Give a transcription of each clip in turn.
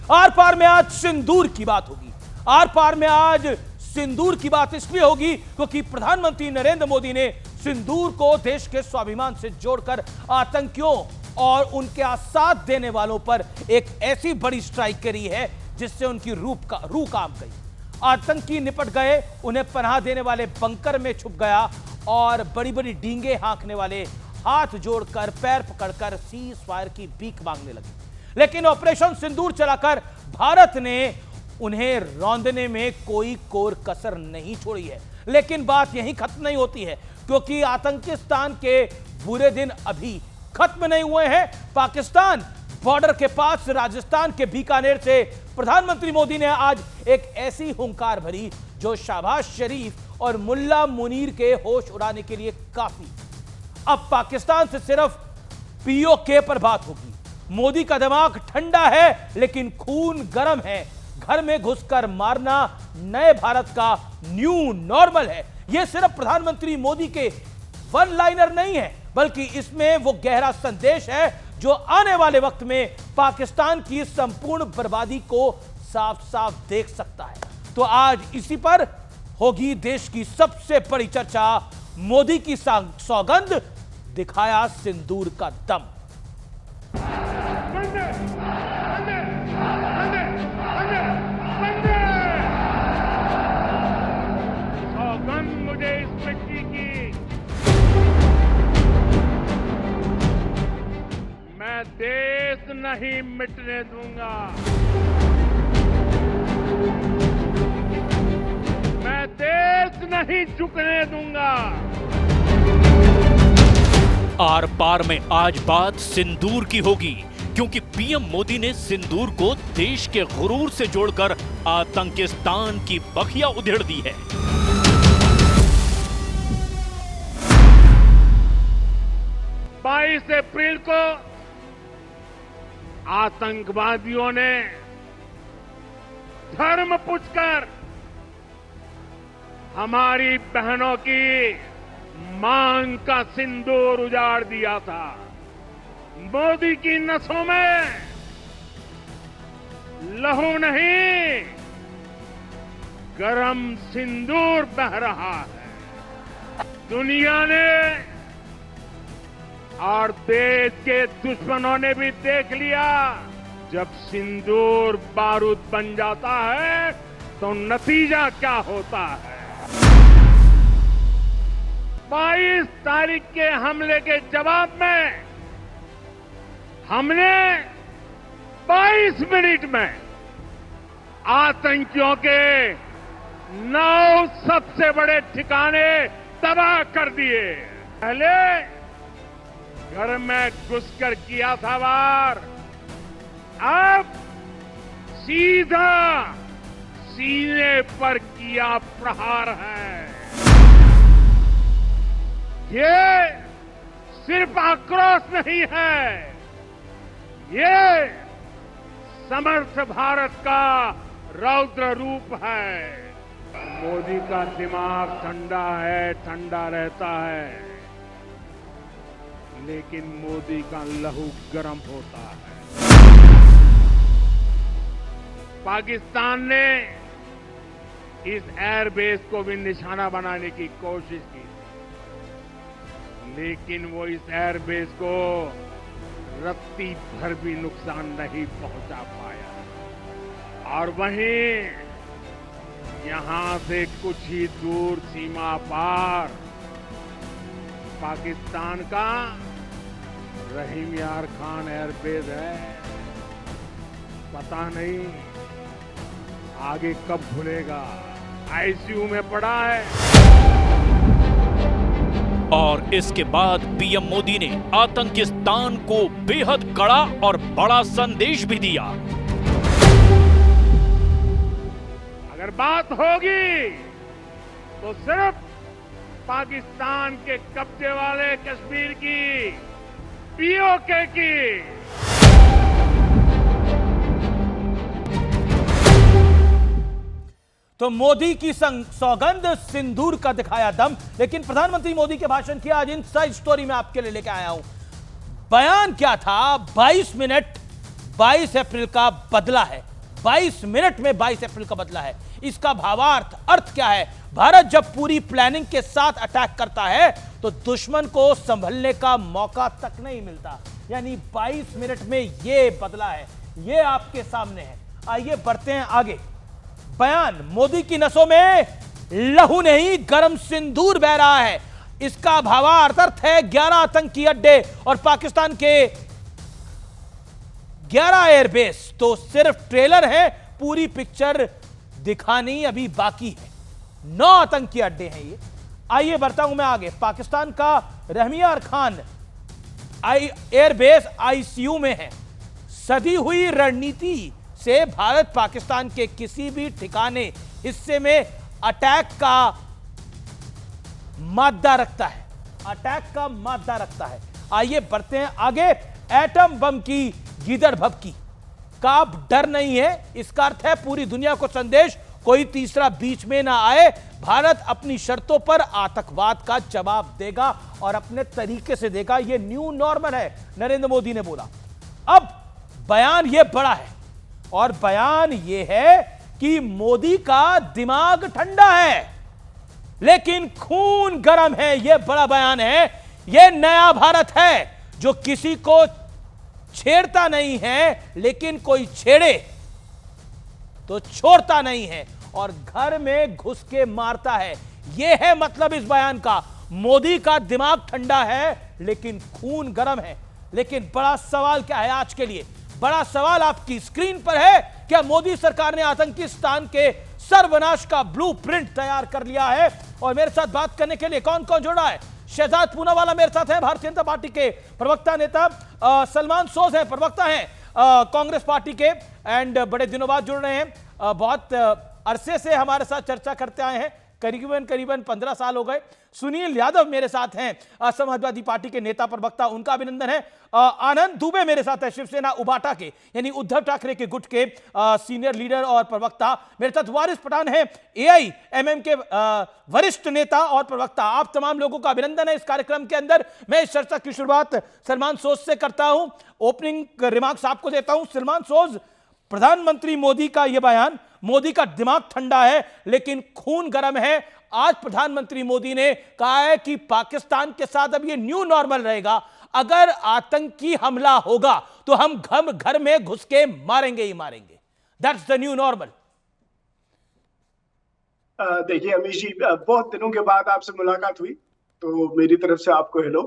Are पार में आज सिंदूर की बात होगी। आर पार में आज सिंदूर की बात इसलिए होगी क्योंकि प्रधानमंत्री नरेंद्र मोदी ने सिंदूर को देश के स्वाभिमान से जोड़कर आतंकियों और उनके साथ देने वालों पर एक ऐसी बड़ी स्ट्राइक करी है जिससे उनकी रूह काम गई। आतंकी निपट गए, उन्हें पनाह देने वाले बंकर में छुप गया और बड़ी बड़ी डींगे हाँकने वाले हाथ जोड़कर पैर पकड़कर सीज फायर की भीख मांगने लगे। लेकिन ऑपरेशन सिंदूर चलाकर भारत ने उन्हें रौंदने में कोई कोर कसर नहीं छोड़ी है। लेकिन बात यहीं खत्म नहीं होती है क्योंकि आतंकिस्तान के बुरे दिन अभी खत्म नहीं हुए हैं। पाकिस्तान बॉर्डर के पास राजस्थान के बीकानेर से प्रधानमंत्री मोदी ने आज एक ऐसी हुंकार भरी जो शहबाज शरीफ और मुल्ला मुनीर के होश उड़ाने के लिए काफी। अब पाकिस्तान से सिर्फ पीओके पर बात होगी। मोदी का दिमाग ठंडा है लेकिन खून गर्म है। घर में घुसकर मारना नए भारत का न्यू नॉर्मल है। यह सिर्फ प्रधानमंत्री मोदी के वन लाइनर नहीं है बल्कि इसमें वो गहरा संदेश है जो आने वाले वक्त में पाकिस्तान की संपूर्ण बर्बादी को साफ साफ देख सकता है। तो आज इसी पर होगी देश की सबसे बड़ी चर्चा। मोदी की सौगंध, दिखाया सिंदूर का दम। सौगंध मुझे इस मिट्टी की, मैं देश नहीं मिटने दूंगा। मैं देश नहीं झुकने दूंगा। आर पार में आज बात सिंदूर की होगी क्योंकि पीएम मोदी ने सिंदूर को देश के गुरूर से जोड़कर आतंकिस्तान की बखिया उधेड़ दी है। 22 अप्रैल को आतंकवादियों ने धर्म पूछकर हमारी बहनों की मांग का सिंदूर उजाड़ दिया था। मोदी की नसों में लहू नहीं, गरम सिंदूर बह रहा है। दुनिया ने और देश के दुश्मनों ने भी देख लिया, जब सिंदूर बारूद बन जाता है तो नतीजा क्या होता है। 22 तारीख के हमले के जवाब में हमने 22 मिनट में आतंकियों के 9 सबसे बड़े ठिकाने तबाह कर दिए। पहले घर में घुसकर किया था वार, अब सीधा सीने पर किया प्रहार है। ये सिर्फ आक्रोश नहीं है, ये समर्थ भारत का रौद्र रूप है। मोदी का दिमाग ठंडा है, ठंडा रहता है, लेकिन मोदी का लहू गर्म होता है। पाकिस्तान ने इस एयरबेस को भी निशाना बनाने की कोशिश की, लेकिन वो इस एयरबेस को रत्ती भर भी नुकसान नहीं पहुंचा पाया। और वहीं यहां से कुछ ही दूर सीमा पार पाकिस्तान का रहीम यार खान एयरबेस है। पता नहीं आगे कब खुलेगा, आईसीयू में पड़ा है। और इसके बाद पीएम मोदी ने आतंकिस्तान को बेहद कड़ा और बड़ा संदेश भी दिया। अगर बात होगी तो सिर्फ पाकिस्तान के कब्जे वाले कश्मीर की, पीओके की। तो मोदी की सौगंध, सिंदूर का दिखाया दम। लेकिन प्रधानमंत्री मोदी के भाषण की आज इनसाइड स्टोरी में आपके लिए लेकर आया हूं। बयान क्या था? 22 मिनट 22 अप्रैल का बदला है। 22 मिनट में 22 अप्रैल का बदला है। इसका भावार्थ अर्थ क्या है? भारत जब पूरी प्लानिंग के साथ अटैक करता है तो दुश्मन को संभलने का मौका तक नहीं मिलता। यानी 22 मिनट में यह बदला है, यह आपके सामने है। आइए बढ़ते हैं आगे। बयान, मोदी की नसों में लहू नहीं गरम सिंदूर बह रहा है। इसका भावार्थ अर्थ है 11 आतंकी अड्डे और पाकिस्तान के 11 एयरबेस। तो सिर्फ ट्रेलर है, पूरी पिक्चर दिखानी अभी बाकी है। 9 आतंकी अड्डे हैं ये। आइए बढ़ता हूं मैं आगे। पाकिस्तान का रहमियार खान एयरबेस आईसीयू में है। सदी हुई रणनीति से भारत पाकिस्तान के किसी भी ठिकाने हिस्से में अटैक का मादा रखता है, अटैक का मादा रखता है। आइए बढ़ते हैं आगे। एटम बम की गीदड़ भभकी का अब डर नहीं है। इसका अर्थ है पूरी दुनिया को संदेश, कोई तीसरा बीच में ना आए। भारत अपनी शर्तों पर आतंकवाद का जवाब देगा और अपने तरीके से देगा। यह न्यू नॉर्मल है, नरेंद्र मोदी ने बोला। अब बयान यह बड़ा है और बयान यह है कि मोदी का दिमाग ठंडा है लेकिन खून गर्म है। यह बड़ा बयान है। यह नया भारत है जो किसी को छेड़ता नहीं है लेकिन कोई छेड़े तो छोड़ता नहीं है और घर में घुस के मारता है। यह है मतलब इस बयान का। मोदी का दिमाग ठंडा है लेकिन खून गर्म है। लेकिन बड़ा सवाल क्या है आज के लिए? बड़ा सवाल आपकी स्क्रीन पर है। क्या मोदी सरकार ने आतंकिस्तान के सर्वनाश का ब्लूप्रिंट तैयार कर लिया है? और मेरे साथ बात करने के लिए कौन कौन जुड़ा है? शहजाद पूनावाला मेरे साथ है, भारतीय जनता पार्टी के प्रवक्ता नेता। सलमान सोज हैं, प्रवक्ता हैं कांग्रेस पार्टी के, एंड बड़े दिनों बाद जुड़ रहे हैं। बहुत अरसे से हमारे साथ चर्चा करते आए हैं, करीबन 15 साल हो गए। सुनील यादव मेरे साथ हैं, समाजवादी पार्टी के नेता प्रवक्ता, उनका अभिनंदन है। आनंद दुबे मेरे साथ है, शिवसेना उबाटा के यानी उद्धव ठाकरे के गुट के सीनियर लीडर और प्रवक्ता। मेरे साथ वारिस पठान है, AIMM के वरिष्ठ नेता और प्रवक्ता। आप तमाम लोगों का अभिनंदन है इस कार्यक्रम के अंदर। मैं इस चर्चा की शुरुआत सलमान सोज से करता हूं, ओपनिंग रिमार्क्स आपको देता हूं। सलमान सोज, प्रधानमंत्री मोदी का यह बयान, मोदी का दिमाग ठंडा है लेकिन खून गर्म है। आज प्रधानमंत्री मोदी ने कहा है कि पाकिस्तान के साथ अब ये न्यू नॉर्मल रहेगा। अगर आतंकी हमला होगा तो हम घर में घुस के मारेंगे ही मारेंगे। That's the new normal. देखिए अमीश जी, बहुत दिनों के बाद आपसे मुलाकात हुई, तो मेरी तरफ से आपको हेलो।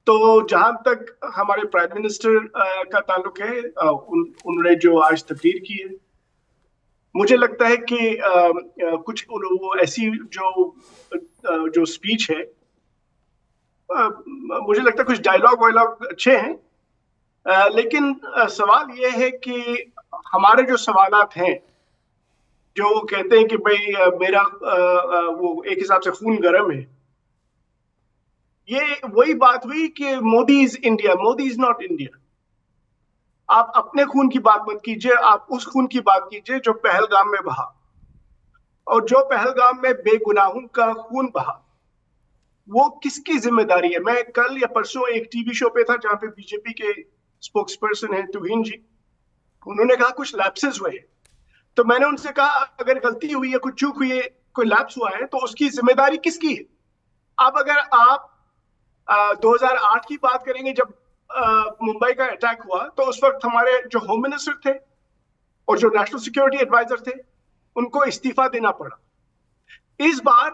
तो जहां तक हमारे प्राइम मिनिस्टर का ताल्लुक है, उन्होंने जो आज तकरीर की है, मुझे लगता है कि कुछ वो ऐसी जो स्पीच है, मुझे लगता है कुछ डायलॉग वायलॉग अच्छे हैं, लेकिन सवाल ये है कि हमारे जो सवालात हैं, जो कहते हैं कि भाई मेरा वो एक हिसाब से खून गर्म है, ये वही बात हुई कि Modi is India, Modi is not India. आप अपने खून की बात मत कीजिए, आप उस खून की बात कीजिए जो पहलगाम में बहा, और जो पहलगाम में बेगुनाहों का खून बहा वो किसकी जिम्मेदारी है? मैं कल या परसों एक टीवी शो पे था जहां पे बीजेपी के स्पोक्स पर्सन है तुहीन जी, उन्होंने कहा कुछ लैप्सेस हुए हैं। तो मैंने उनसे कहा अगर गलती हुई है, कुछ चूक हुई है, कोई लैप्स हुआ है, तो उसकी जिम्मेदारी किसकी है? अब अगर आप 2008 की बात करेंगे जब मुंबई का अटैक हुआ, तो उस वक्त हमारे जो होम मिनिस्टर थे और जो नेशनल सिक्योरिटी एडवाइजर थे उनको इस्तीफा देना पड़ा। इस बार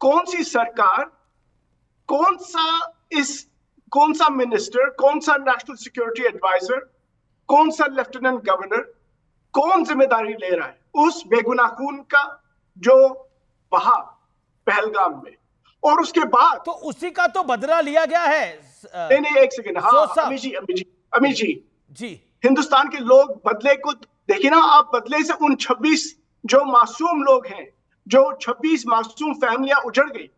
कौन सी सरकार, कौन सा मिनिस्टर, कौन सा नेशनल सिक्योरिटी एडवाइजर, कौन सा लेफ्टिनेंट गवर्नर, कौन जिम्मेदारी ले रहा है उस बेगुनाह खून का जो बहा पहलगाम में? और उसके बाद तो उसी का तो बदला लिया गया है। नहीं, एक सेकंड। हाँ अमीर जी, हिंदुस्तान के लोग बदले को देखिए ना। आप बदले से उन 26 जो मासूम लोग हैं, जो 26 मासूम फैमिलियां उजड़ गई,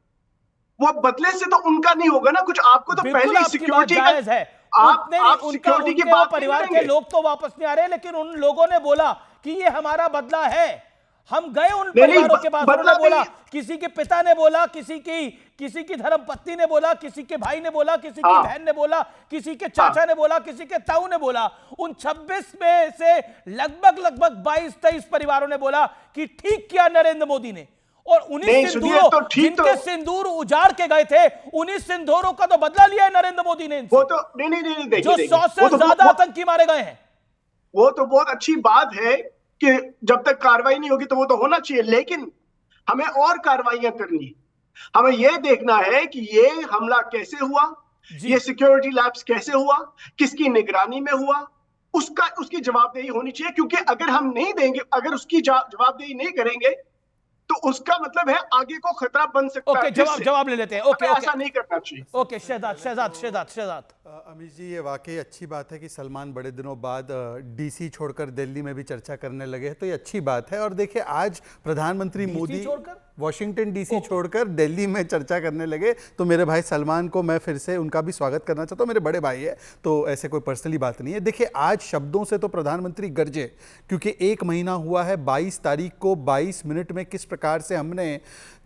वो बदले से तो उनका नहीं होगा ना कुछ। आपको तो पहले सिक्योरिटी है, आप सिक्योरिटी के बाद परिवार के लोग तो वापस नहीं आ रहे, लेकिन उन लोगों ने बोला कि ये हमारा बदला है। हम गए उन नहीं, परिवारों के पास, उन्होंने बदला बोला, नहीं। किसी के पिता ने बोला, किसी की धर्मपत्नी ने बोला, किसी के भाई ने बोला, किसी की बहन ने बोला, किसी के चाचा ने बोला, किसी के ताऊ ने बोला। उन 26 में से लगभग 22-23 परिवारों ने बोला कि ठीक किया नरेंद्र मोदी ने। और उन्हीं सिंदूरों तो जिनके सिंदूर उजाड़ के गए थे, उन्हीं सिंदूरों का तो बदला लिया है नरेंद्र मोदी ने इनसे। वो तो नहीं देखिए, जो 100 से ज्यादा आतंकी मारे गए हैं। वो तो बहुत अच्छी बात है कि जब तक कार्रवाई नहीं होगी तो वो तो होना चाहिए, लेकिन हमें और कार्रवाइयां करनी है। हमें यह देखना है कि ये हमला कैसे हुआ, ये सिक्योरिटी लैप्स कैसे हुआ, किसकी निगरानी में हुआ, उसकी जवाबदेही होनी चाहिए। क्योंकि अगर हम नहीं देंगे, अगर उसकी जवाबदेही नहीं करेंगे तो उसका मतलब है आगे को खतरा बन सकता है। जवाब ले लेते हैं। ओके, ऐसा नहीं करना चाहिए। ओके, शहजाद। अमित जी, ये वाकई अच्छी बात है कि सलमान बड़े दिनों बाद डीसी छोड़कर दिल्ली में भी चर्चा करने लगे हैं, तो ये अच्छी बात है। और देखिए, आज प्रधानमंत्री मोदी वॉशिंगटन डीसी छोड़कर दिल्ली में चर्चा करने लगे, तो मेरे भाई सलमान को मैं फिर से उनका भी स्वागत करना चाहता हूँ। मेरे बड़े भाई है, तो ऐसे कोई पर्सनली बात नहीं है। देखिए, आज शब्दों से तो प्रधानमंत्री गरजे, क्योंकि 1 महीना हुआ है। 22 तारीख को 22 मिनट में किस प्रकार से हमने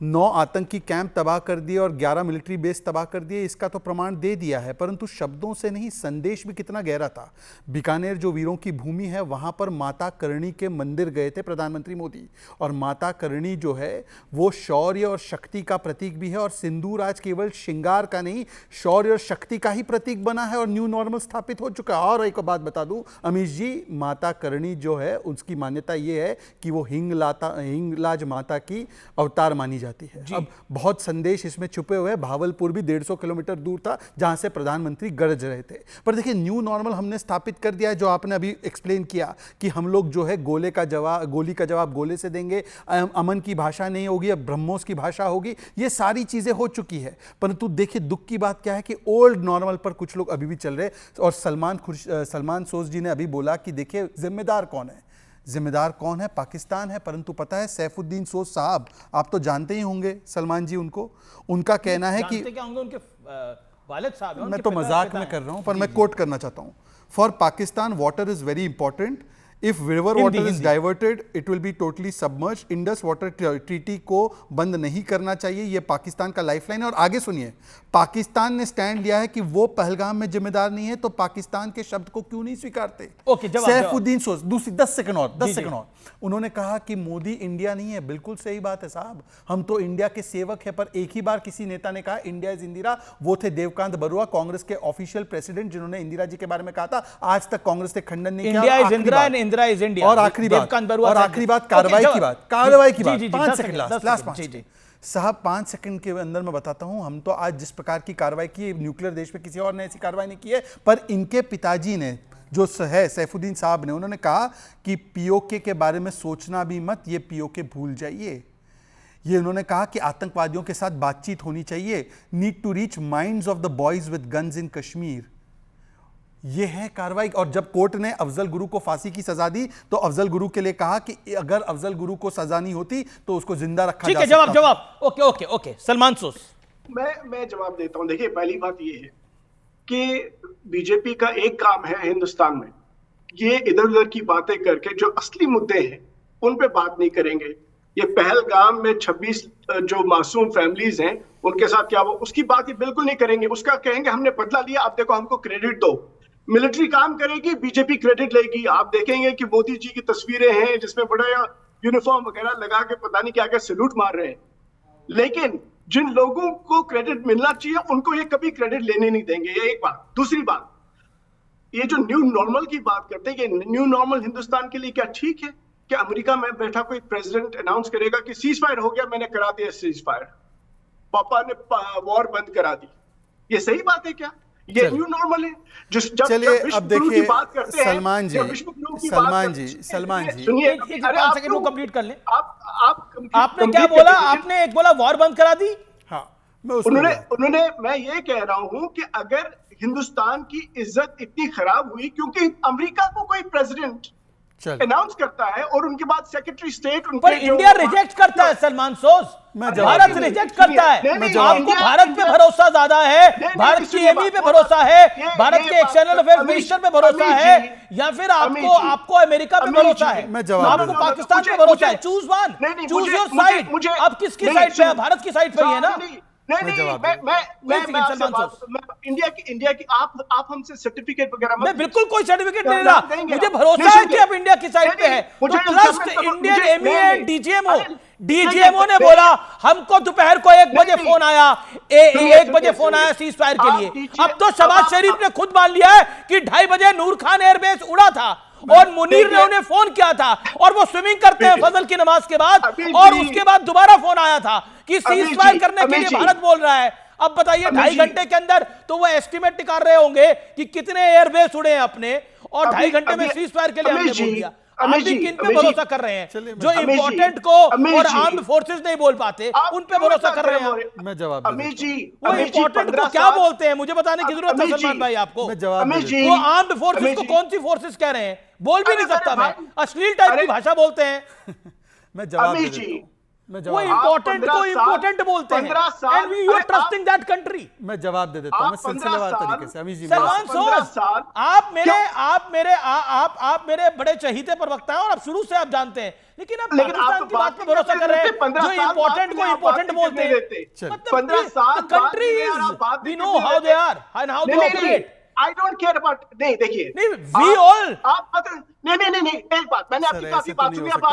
9 आतंकी कैंप तबाह कर दिए और 11 मिलिट्री बेस तबाह कर दिए, इसका तो प्रमाण दे दिया है। परंतु शब्दों से नहीं, संदेश भी कितना गहरा था। बीकानेर जो वीरों की भूमि है, वहां पर माता करणी के मंदिर गए थे प्रधानमंत्री मोदी, और माता करणी जो है वो शौर्य और शक्ति का प्रतीक भी है। और सिंदूर आज केवल श्रृंगार का नहीं, शौर्य और शक्ति का ही प्रतीक बना है और न्यू नॉर्मल स्थापित हो चुका है। और एक बात बता दूं अमीश जी, माता करणी जो है उसकी मान्यता ये है कि वो हिंगलाज माता की अवतार मानी जाती है। अब बहुत संदेश इसमें छुपे हुए हैं। भावलपुर भी 150 किलोमीटर दूर था जहां से प्रधानमंत्री गरज रहे थे। पर देखिए, न्यू नॉर्मल हमने स्थापित कर दिया है, जो आपने अभी एक्सप्लेन किया कि हम लोग जो है गोली का जवाब गोले से देंगे, अमन की भाषा नहीं होगी, अब ब्रह्मोस की भाषा होगी। ये सारी चीजें हो चुकी है। परंतु देखिए, दुख की बात क्या है कि ओल्ड नॉर्मल पर कुछ लोग अभी भी चल रहे। और सलमान सोज जी ने अभी बोला कि देखिए, जिम्मेदार कौन है? जिम्मेदार कौन है? पाकिस्तान है। परंतु पता है, सैफुद्दीन सोज साहब, आप तो जानते ही होंगे सलमान जी उनको, उनका कहना है कि क्या होंगे, उनके वालिद साहब हैं, मैं तो मजाक में कर रहा हूं, पर मैं कोट करना चाहता हूं। For Pakistan water is very important. If river water is diverted it will be totally submerge. Indus water treaty को बंद नहीं करना चाहिए, यह पाकिस्तान का लाइफलाइन है। और आगे सुनिए, पाकिस्तान ने स्टैंड लिया है कि वो पहलगाम में जिम्मेदार नहीं है, तो पाकिस्तान के शब्द को क्यों नहीं स्वीकारते? सैफुद्दीन सोज, दूसरी 10 सेकंड और उन्होंने कहा कि मोदी इंडिया नहीं है। बिल्कुल सही बात है साहब, हम तो इंडिया के सेवक है। पर एक ही बार किसी नेता ने कहा इंडिया इज इंदिरा, वो थे देवकांत बरुआ, कांग्रेस के ऑफिशियल प्रेसिडेंट, जिन्होंने इंदिरा जी के बारे में कहा था। आज तक कांग्रेस ने खंडन नहीं किया। Indira is India. और आखिरी बात कार्रवाई की बात 5 सेकंड लास्ट साहब, 5 सेकंड के अंदर मैं बताता हूं। हम तो आज जिस प्रकार की कार्रवाई की, न्यूक्लियर देश पे किसी और ने ऐसी कार्रवाई नहीं की है, पर इनके पिताजी ने जो है सैफुद्दीन साहब ने, उन्होंने कहा कि पीओके के बारे में सोचना भी मत, ये पीओके भूल जाइए। ये उन्होंने कहा कि आतंकवादियों के साथ बातचीत होनी चाहिए। Need to reach minds of the boys with guns in Kashmir. ये है कार्रवाई। और जब कोर्ट ने अफजल गुरु को फांसी की सजा दी, तो अफजल गुरु के लिए कहा कि अगर अफजल गुरु को सजा नहीं होती तो उसको जिंदा रखा जा सकता। जवाब। ओके सलमान सोस, मैं जवाब देता हूं। देखिए, पहली बात ये है कि बीजेपी का एक काम है हिंदुस्तान में, ये इधर उधर की बातें करके जो असली मुद्दे हैं उन पे बात नहीं करेंगे। ये पहलगाम में 26 जो मासूम फैमिलीज हैं उनके साथ क्या वो, उसकी बात ये बिल्कुल नहीं करेंगे। उसका कहेंगे हमने बदला लिया, अब देखो हमको क्रेडिट दो। मिलिट्री काम करेगी, बीजेपी क्रेडिट लेगी। आप देखेंगे कि मोदी जी की तस्वीरें हैं जिसमें बड़ा यूनिफॉर्म वगैरह लगा के पता नहीं क्या क्या सैल्यूट मार रहे हैं। लेकिन जिन लोगों को क्रेडिट मिलना चाहिए उनको ये कभी क्रेडिट लेने नहीं देंगे। ये एक बात। दूसरी बात, ये जो न्यू नॉर्मल की बात करते हैं, ये न्यू नॉर्मल हिंदुस्तान के लिए क्या ठीक है कि अमेरिका में बैठा कोई प्रेसिडेंट अनाउंस करेगा कि सीज फायर हो गया, मैंने करा दिया सीज फायर, पापा ने वॉर बंद करा दी? ये सही बात है क्या? ये न्यू नॉर्मल है? चलिए, अब देखिए सलमान जी सुनिए, कंप्लीट कर लें। आपने क्या बोला? आपने एक बोला वॉर बंद करा दी। हाँ, उन्होंने मैं ये कह रहा हूं कि अगर हिंदुस्तान की इज्जत इतनी खराब हुई क्योंकि अमेरिका को कोई प्रेसिडेंट अनाउंस करता है और उनके बाद सेक्रेटरी स्टेट पर इंडिया रिजेक्ट करता है सलमान सोज, भारत रिजेक्ट करता है। आपको भारत पे भरोसा ज्यादा है, भारत की एमई पे भरोसा है, भारत के एक्सटर्नल अफेयर्स मिनिस्टर पे भरोसा है, या फिर आपको अमेरिका पे भरोसा है, आपको पाकिस्तान पे भरोसा है? Choose one, choose your side. आप किसकी साइड पे है? भारत की साइड पे ही है ना? इंडिया की आप हमसे सर्टिफिकेट वगैरह मैं बिल्कुल कोई सर्टिफिकेट नहीं रहा, मुझे भरोसा है कि आप इंडिया की साइड पे है। ट्रस्ट इंडियन एमईए डीजीएमओ ने बोला, हमको दोपहर को 1 बजे फोन आया, 1 बजे फोन आया सीज फायर के लिए। अब तो शहबाज शरीफ ने खुद मान लिया है कि 2:30 बजे नूर खान एयरबेस उड़ा था और मुनीर ने उन्हें फोन किया था और वो स्विमिंग करते हैं फजल की नमाज के बाद, और उसके बाद दोबारा फोन आया था कि सीज फायर करने के लिए भारत बोल रहा है। अब बताइए 2.5 घंटे के अंदर तो वो एस्टिमेट निकाल रहे होंगे कि कितने एयरबेस उड़े हैं अपने, और 2.5 घंटे में सीज फायर के लिए हमने बोल दिया। आप भी किन पे भरोसा कर रहे हैं? जो इंपॉर्टेंट को और आर्म्ड फोर्सेस नहीं बोल पाते उन पे भरोसा कर रहे हैं। मैं जवाब वो इंपॉर्टेंट को क्या बोलते हैं, मुझे बताने की जरूरत है सलमान भाई आपको। वो आर्म्ड फोर्सेस को कौन सी फोर्सेस कह रहे हैं? बोल भी नहीं सकता मैं, अश्लील टाइप की भाषा बोलते हैं। मैं जवाब दे देता हूं। वो इंपॉर्टेंट को इंपॉर्टेंट बोलते हैं, and you are trusting that country. मैं जवाब दे देता हूं, मैं सिलसिलेवार तरीके से। अमीश जी, सलमान सोज, आप मेरे बड़े चहीते प्रवक्ता हैं और आप शुरू से आप जानते हैं, लेकिन आप पाकिस्तान की बात पे भरोसा कर रहे हैं जो इंपॉर्टेंट को इंपॉर्टेंट बोलते हैं। 15 साल country is, we know how they are and how they operate. I don't care about, नहीं देखिए, नहीं वी ऑल, आप मतलब नहीं एक बात, मैंने आपकी काफी बात सुनी, अब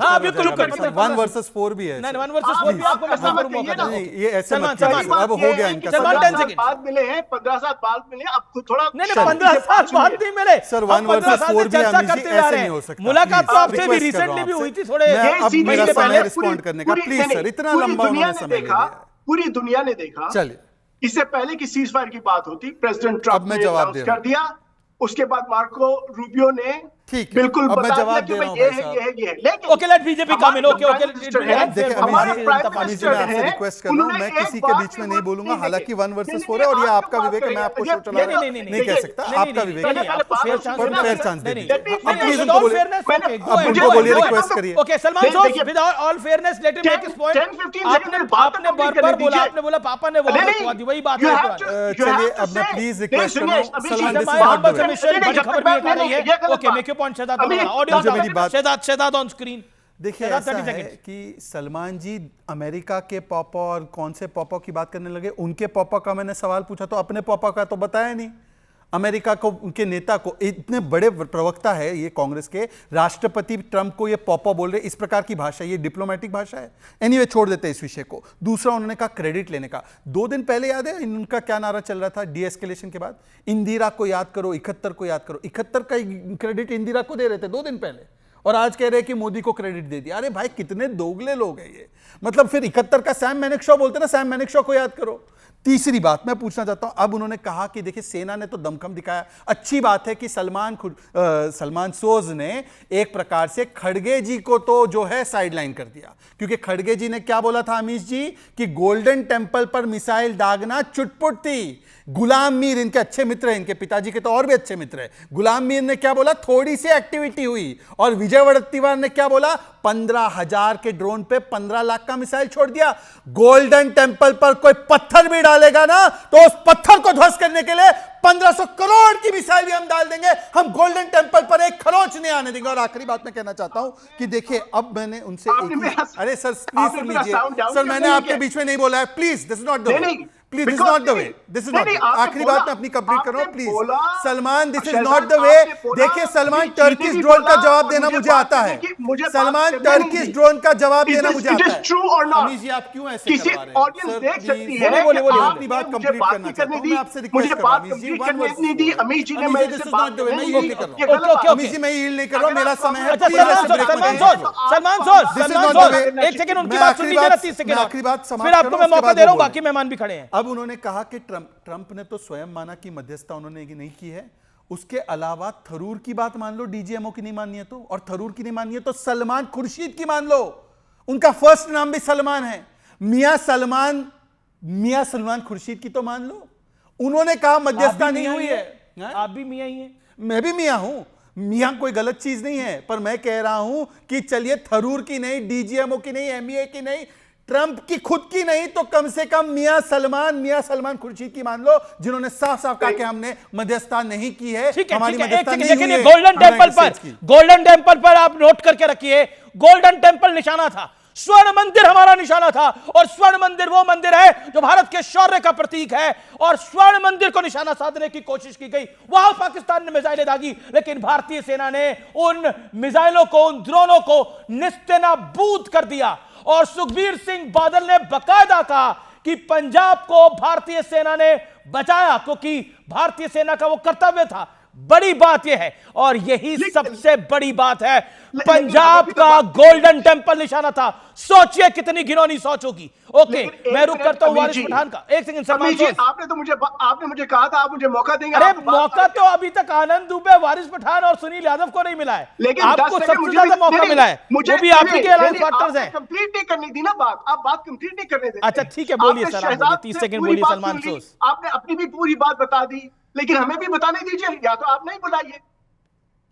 हाँ बिल्कुल 1 वर्सेस 4 भी है। नहीं 1 वर्सेस 4 भी आपको मैं जरूर मौका दूंगा। नहीं, ये ऐसे मत कीजिए, अब हो गया इनका। 10 सेकंड बाद मिले हैं, 15 साल बाद मिले, अब खुद थोड़ा नहीं 15 साल बाद नहीं मिले सर। 1 वर्सेस 4 भी चर्चा अमीश जी करते जा ऐसे रहे नहीं हो हैं। सकता। मुलाकात तो आपसे भी रिसेंटली भी हुई थी थोड़े महीने पहले। रिस्पॉन्ड करने का प्लीज सर, इतना लंबा उन्होंने समय लिया। पूरी दुनिया ने देखा, चलिए, इससे पहले कि सीज फायर की बात होती, प्रेसिडेंट ट्रम्प ने अनाउंस कर दिया, उसके बाद मार्को रूबियो ने ठीक है, बिल्कुल अब मैं बता जवाब दिया दे कि रहा भाई हूं ये है। लेकिन ओके लेट बीजेपी कम इन। ओके देखिए हमारे प्राइम अमीश जी, मिनिस्टर मैं आपसे हैं, रिक्वेस्ट कर रहा हूं, मैं किसी के बीच में नहीं बोलूंगा। हालांकि 1 वर्सेस 4 है और ये आपका विवेक है, मैं आपको शो चला नहीं कह सकता, आपका विवेक है, पर फेयर चांस दे दीजिए। अब प्लीज उनको बोलिए, अब उनको बोलिए, रिक्वेस्ट करिए। Okay Salman shows, with all fairness let me make this point. आपने बार-बार बोला, आपने बोला पापा ने वही बात है। चलिए अब मैं प्लीज रिक्वेस्ट कर रहा हूं, Salman this is not the way. बड़ी खबर भी आ रही है। Okay make your point Shehzad, audio मेरी बात, शहजाद ऑन स्क्रीन। देखिए ऐसा है कि सलमान जी अमेरिका के पापा और कौन से पापा की बात करने लगे। उनके पापा का मैंने सवाल पूछा तो अपने पापा का तो बताया नहीं। अमेरिका को, उनके नेता को, इतने बड़े प्रवक्ता है ये कांग्रेस के, राष्ट्रपति ट्रंप को ये पापा बोल रहे, इस प्रकार की भाषा, ये डिप्लोमेटिक भाषा है। एनीवे छोड़ देते हैं इस विषय को। दूसरा उन्होंने कहा क्रेडिट लेने का। 2 दिन पहले याद है इनका क्या नारा चल रहा था डी एस्केलेशन के बाद? इंदिरा को याद करो, 71 को याद करो। 71 का क्रेडिट इंदिरा को दे रहे थे 2 दिन पहले, और आज कह रहे हैं कि मोदी को क्रेडिट दे दिया। अरे भाई कितने दोगले लोग हैं ये। मतलब फिर 71 का सैम मैनेकशॉ बोलते ना, सैम मैनेकशॉ को याद करो। तीसरी बात मैं पूछना चाहता हूं, अब उन्होंने कहा कि देखिए सेना ने तो दमखम दिखाया। अच्छी बात है कि सलमान सोज ने एक प्रकार से खड़गे जी को तो जो है साइडलाइन कर दिया, क्योंकि खड़गे जी ने क्या बोला था अमीश जी कि गोल्डन टेंपल पर मिसाइल दागना चुटपुट थी। गुलाम मीर इनके अच्छे मित्र हैं, इनके पिताजी के तो और भी अच्छे मित्र हैं। गुलाम मीर ने क्या बोला? थोड़ी सी एक्टिविटी हुई। और विजय वड़त्तीवार ने क्या बोला? 15,000 के ड्रोन पे 15 लाख का मिसाइल छोड़ दिया। गोल्डन टेंपल पर कोई पत्थर भी डालेगा ना तो उस पत्थर को ध्वस्त करने के लिए 1500 करोड़ की मिसाइल भी हम डाल देंगे। हम गोल्डन टेंपल पर एक खरोच नहीं आने देंगे। और आखिरी बात मैं कहना चाहता हूं कि देखिए अब मैंने उनसे अरे सर प्लीज सुन लीजिए सर, मैंने आपके बीच में नहीं बोला है, please this is not the way, please this is not the way, this is not. आखिरी बात मैं अपनी कंप्लीट कर रहा हूं please. Salman this is not the वे। देखिए सलमान टर्किश ड्रोन का जवाब देना मुझे आता है। सलमान टर्किश ड्रोन का जवाब देना मुझे आता है। अमीश जी आप क्यों ऐसे किसी ऑडियंस देख सकती है, अपनी बात कंप्लीट करना चाहता हूं। मैं आपसे रिक्वेस्ट कर रहा हूं अमीश जी, अमीश जी ने मेरे से बात मैं यील्ड नहीं कर रहा हूं। अमीश जी मैं यील्ड नहीं कर रहा हूं, मेरा समय है। सलमान सोज एक सेकंड उनकी बात सुन लीजिए ना, 30 सेकंड आखिरी बात फिर आपको मैं मौका दे रहा हूं, बाकी मेहमान भी खड़े हैं। अब उन्होंने कहा कि ट्रंप ने तो स्वयं माना कि मध्यस्थता उन्होंने नहीं की है। उसके अलावा थरूर की बात मान लो, डीजीएमओ की नहीं माननी है तो, और थरूर की नहीं माननी है तो सलमान खुर्शीद की मान लो। उनका फर्स्ट नाम भी सलमान है। मियां सलमान खुर्शीद की तो मान लो। उन्होंने कहा मध्यस्थता नहीं हुई है। आप भी मियां ही हैं, मैं भी मियां हूं। मियां कोई गलत चीज नहीं है, पर मैं कह रहा हूं कि चलिए थरूर की नहीं, डीजीएमओ की नहीं, एमईए की नहीं, ट्रंप की खुद की नहीं, तो कम से कम मियां सलमान खुर्शीद की मान लो, जिन्होंने साफ साफ कहा कि हमने मध्यस्थता नहीं की है। हमारी मध्यस्थता नहीं हुई है। गोल्डन टेम्पल पर आप नोट करके रखिए, गोल्डन टेम्पल निशाना था, स्वर्ण मंदिर हमारा निशाना था, और स्वर्ण मंदिर वो मंदिर है जो भारत के शौर्य का प्रतीक है, और स्वर्ण मंदिर को निशाना साधने की कोशिश की गई, वहां पाकिस्तान ने मिसाइलें दागी, लेकिन भारतीय सेना ने उन मिसाइलों को, उन ड्रोनों को निस्तेनाबूद कर दिया। और सुखबीर सिंह बादल ने बकायदा कहा कि पंजाब को भारतीय सेना ने बचाया, क्योंकि भारतीय सेना का वो कर्तव्य था। बड़ी बात यह है, और यही सबसे बड़ी बात है, पंजाब का गोल्डन टेम्पल निशाना था। सोचिए कितनी घिनौनी सोच होगी। ओके, मैं रुक करता हूं वारिस पठान का। एक सेकंड सलमान जी, आपने मुझे कहा था आप मुझे मौका देंगे। अरे मौका तो अभी तक आनंद दुबे, वारिस पठान और सुनील यादव को नहीं मिला है, लेकिन आपको सबसे ज्यादा मौका मिला है, वो भी आपकी के अलायंस पार्टनर्स हैं। कंप्लीट नहीं करनी थी ना बात, आप बात कंप्लीट नहीं करने देते। अच्छा ठीक है, बोलिए सर, आप बोलिए, 30 सेकंड बोलिए सलमान सोस। आपने अपनी भी पूरी बात बता दी, लेकिन हमें भी बताने दीजिए, या तो आप नहीं बुलाइए।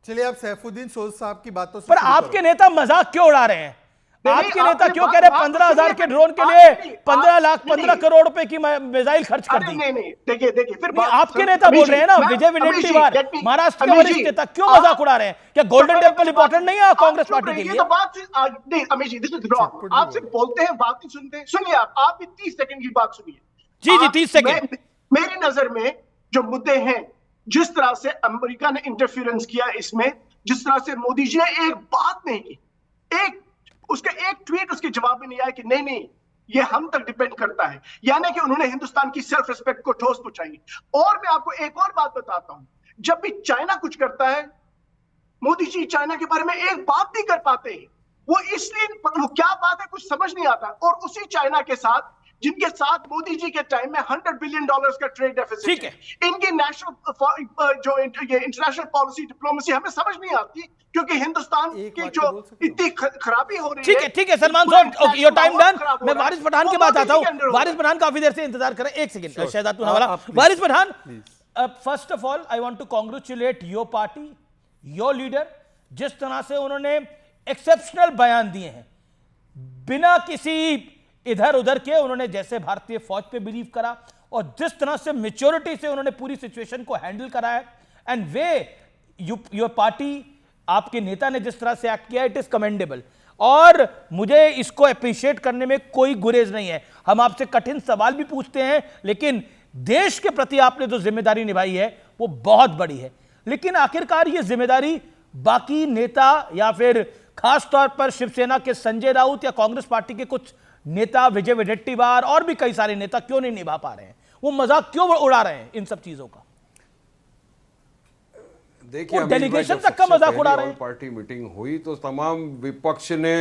चलिए आप सैफुद्दीन सोज साहब की बातों से, पर आपके नेता मजाक क्यों उड़ा रहे हैं? आपके नेता क्यों कह रहे हैं 15,000 के ड्रोन के लिए 15 करोड़ रुपए की मिसाइल खर्च कर दी? नहीं, देखिए फिर आपके नेता बोल रहे हैं ना, विजय विडेट्टीवार महाराष्ट्र के वरिष्ठ नेता क्यों मजाक उड़ा रहे हैं? क्या गोल्डन टेम्पल इंपॉर्टेंट नहीं है कांग्रेस पार्टी के लिए? तो बात नहीं Amit ji, this is wrong. आप सिर्फ बोलते हैं, बात नहीं सुनते। सुनिए, आप भी 30 सेकंड की बात सुनिए। जी 30 सेकंड। मेरी नजर में जो मुद्दे हैं, जिस तरह से अमेरिका ने इंटरफेरेंस किया इसमें, जिस तरह से मोदी जी ने एक बात नहीं की, उसका एक ट्वीट उसके जवाब में नहीं आया कि नहीं ये हम तक डिपेंड करता है, यानी कि उन्होंने हिंदुस्तान की सेल्फ रिस्पेक्ट को ठोस पहुंचाई। और मैं आपको एक और बात बताता हूं, जब भी चाइना कुछ करता है, मोदी जी चाइना के बारे में एक बात नहीं कर पाते। वो इसलिए, वो क्या बात है कुछ समझ नहीं आता। और उसी चाइना के साथ, जिनके साथ मोदी जी के टाइम में $100 बिलियन का ट्रेड डेफिसिट है, इनकी नेशनल जो इंटरनेशनल पॉलिसी डिप्लोमेसी हमें समझ नहीं आती, क्योंकि हिंदुस्तान की जो इतनी खराबी हो रही है। ठीक है सलमान साहब, योर टाइम डन। मैं वारिस पठान की बात आता हूं। वारिस पठान काफी देर से इंतजार कर रहे हैं। एक second Shehzad Poonawalla. Waris Pathan, first of all I want to congratulate your party, your leader, जिस तरह से उन्होंने एक्सेप्शनल बयान दिए हैं, बिना किसी इधर उधर के। उन्होंने जैसे भारतीय फौज पे बिलीव करा, और जिस तरह से मैच्योरिटी से उन्होंने पूरी सिचुएशन को हैंडल करा है, एंड वे योर पार्टी, आपके नेता ने जिस तरह से एक्ट किया, इट इज कमेंडेबल। और मुझे इसको अप्रिशिएट करने में कोई गुरेज नहीं है। हम आपसे कठिन सवाल भी पूछते हैं, लेकिन देश के प्रति आपने जो जिम्मेदारी निभाई है वो बहुत बड़ी है। लेकिन आखिरकार ये जिम्मेदारी बाकी नेता, या फिर खास तौर पर शिवसेना के संजय राउत या कांग्रेस पार्टी के कुछ नेता, विजय विडेट्टीवार और भी कई सारे नेता क्यों नहीं निभा पा रहे हैं? वो मजाक क्यों उड़ा रहे हैं इन सब चीजों का? देखिए, डेलीगेशन तक का मजाक उड़ा रहे हैं। पार्टी मीटिंग हुई तो तमाम विपक्ष ने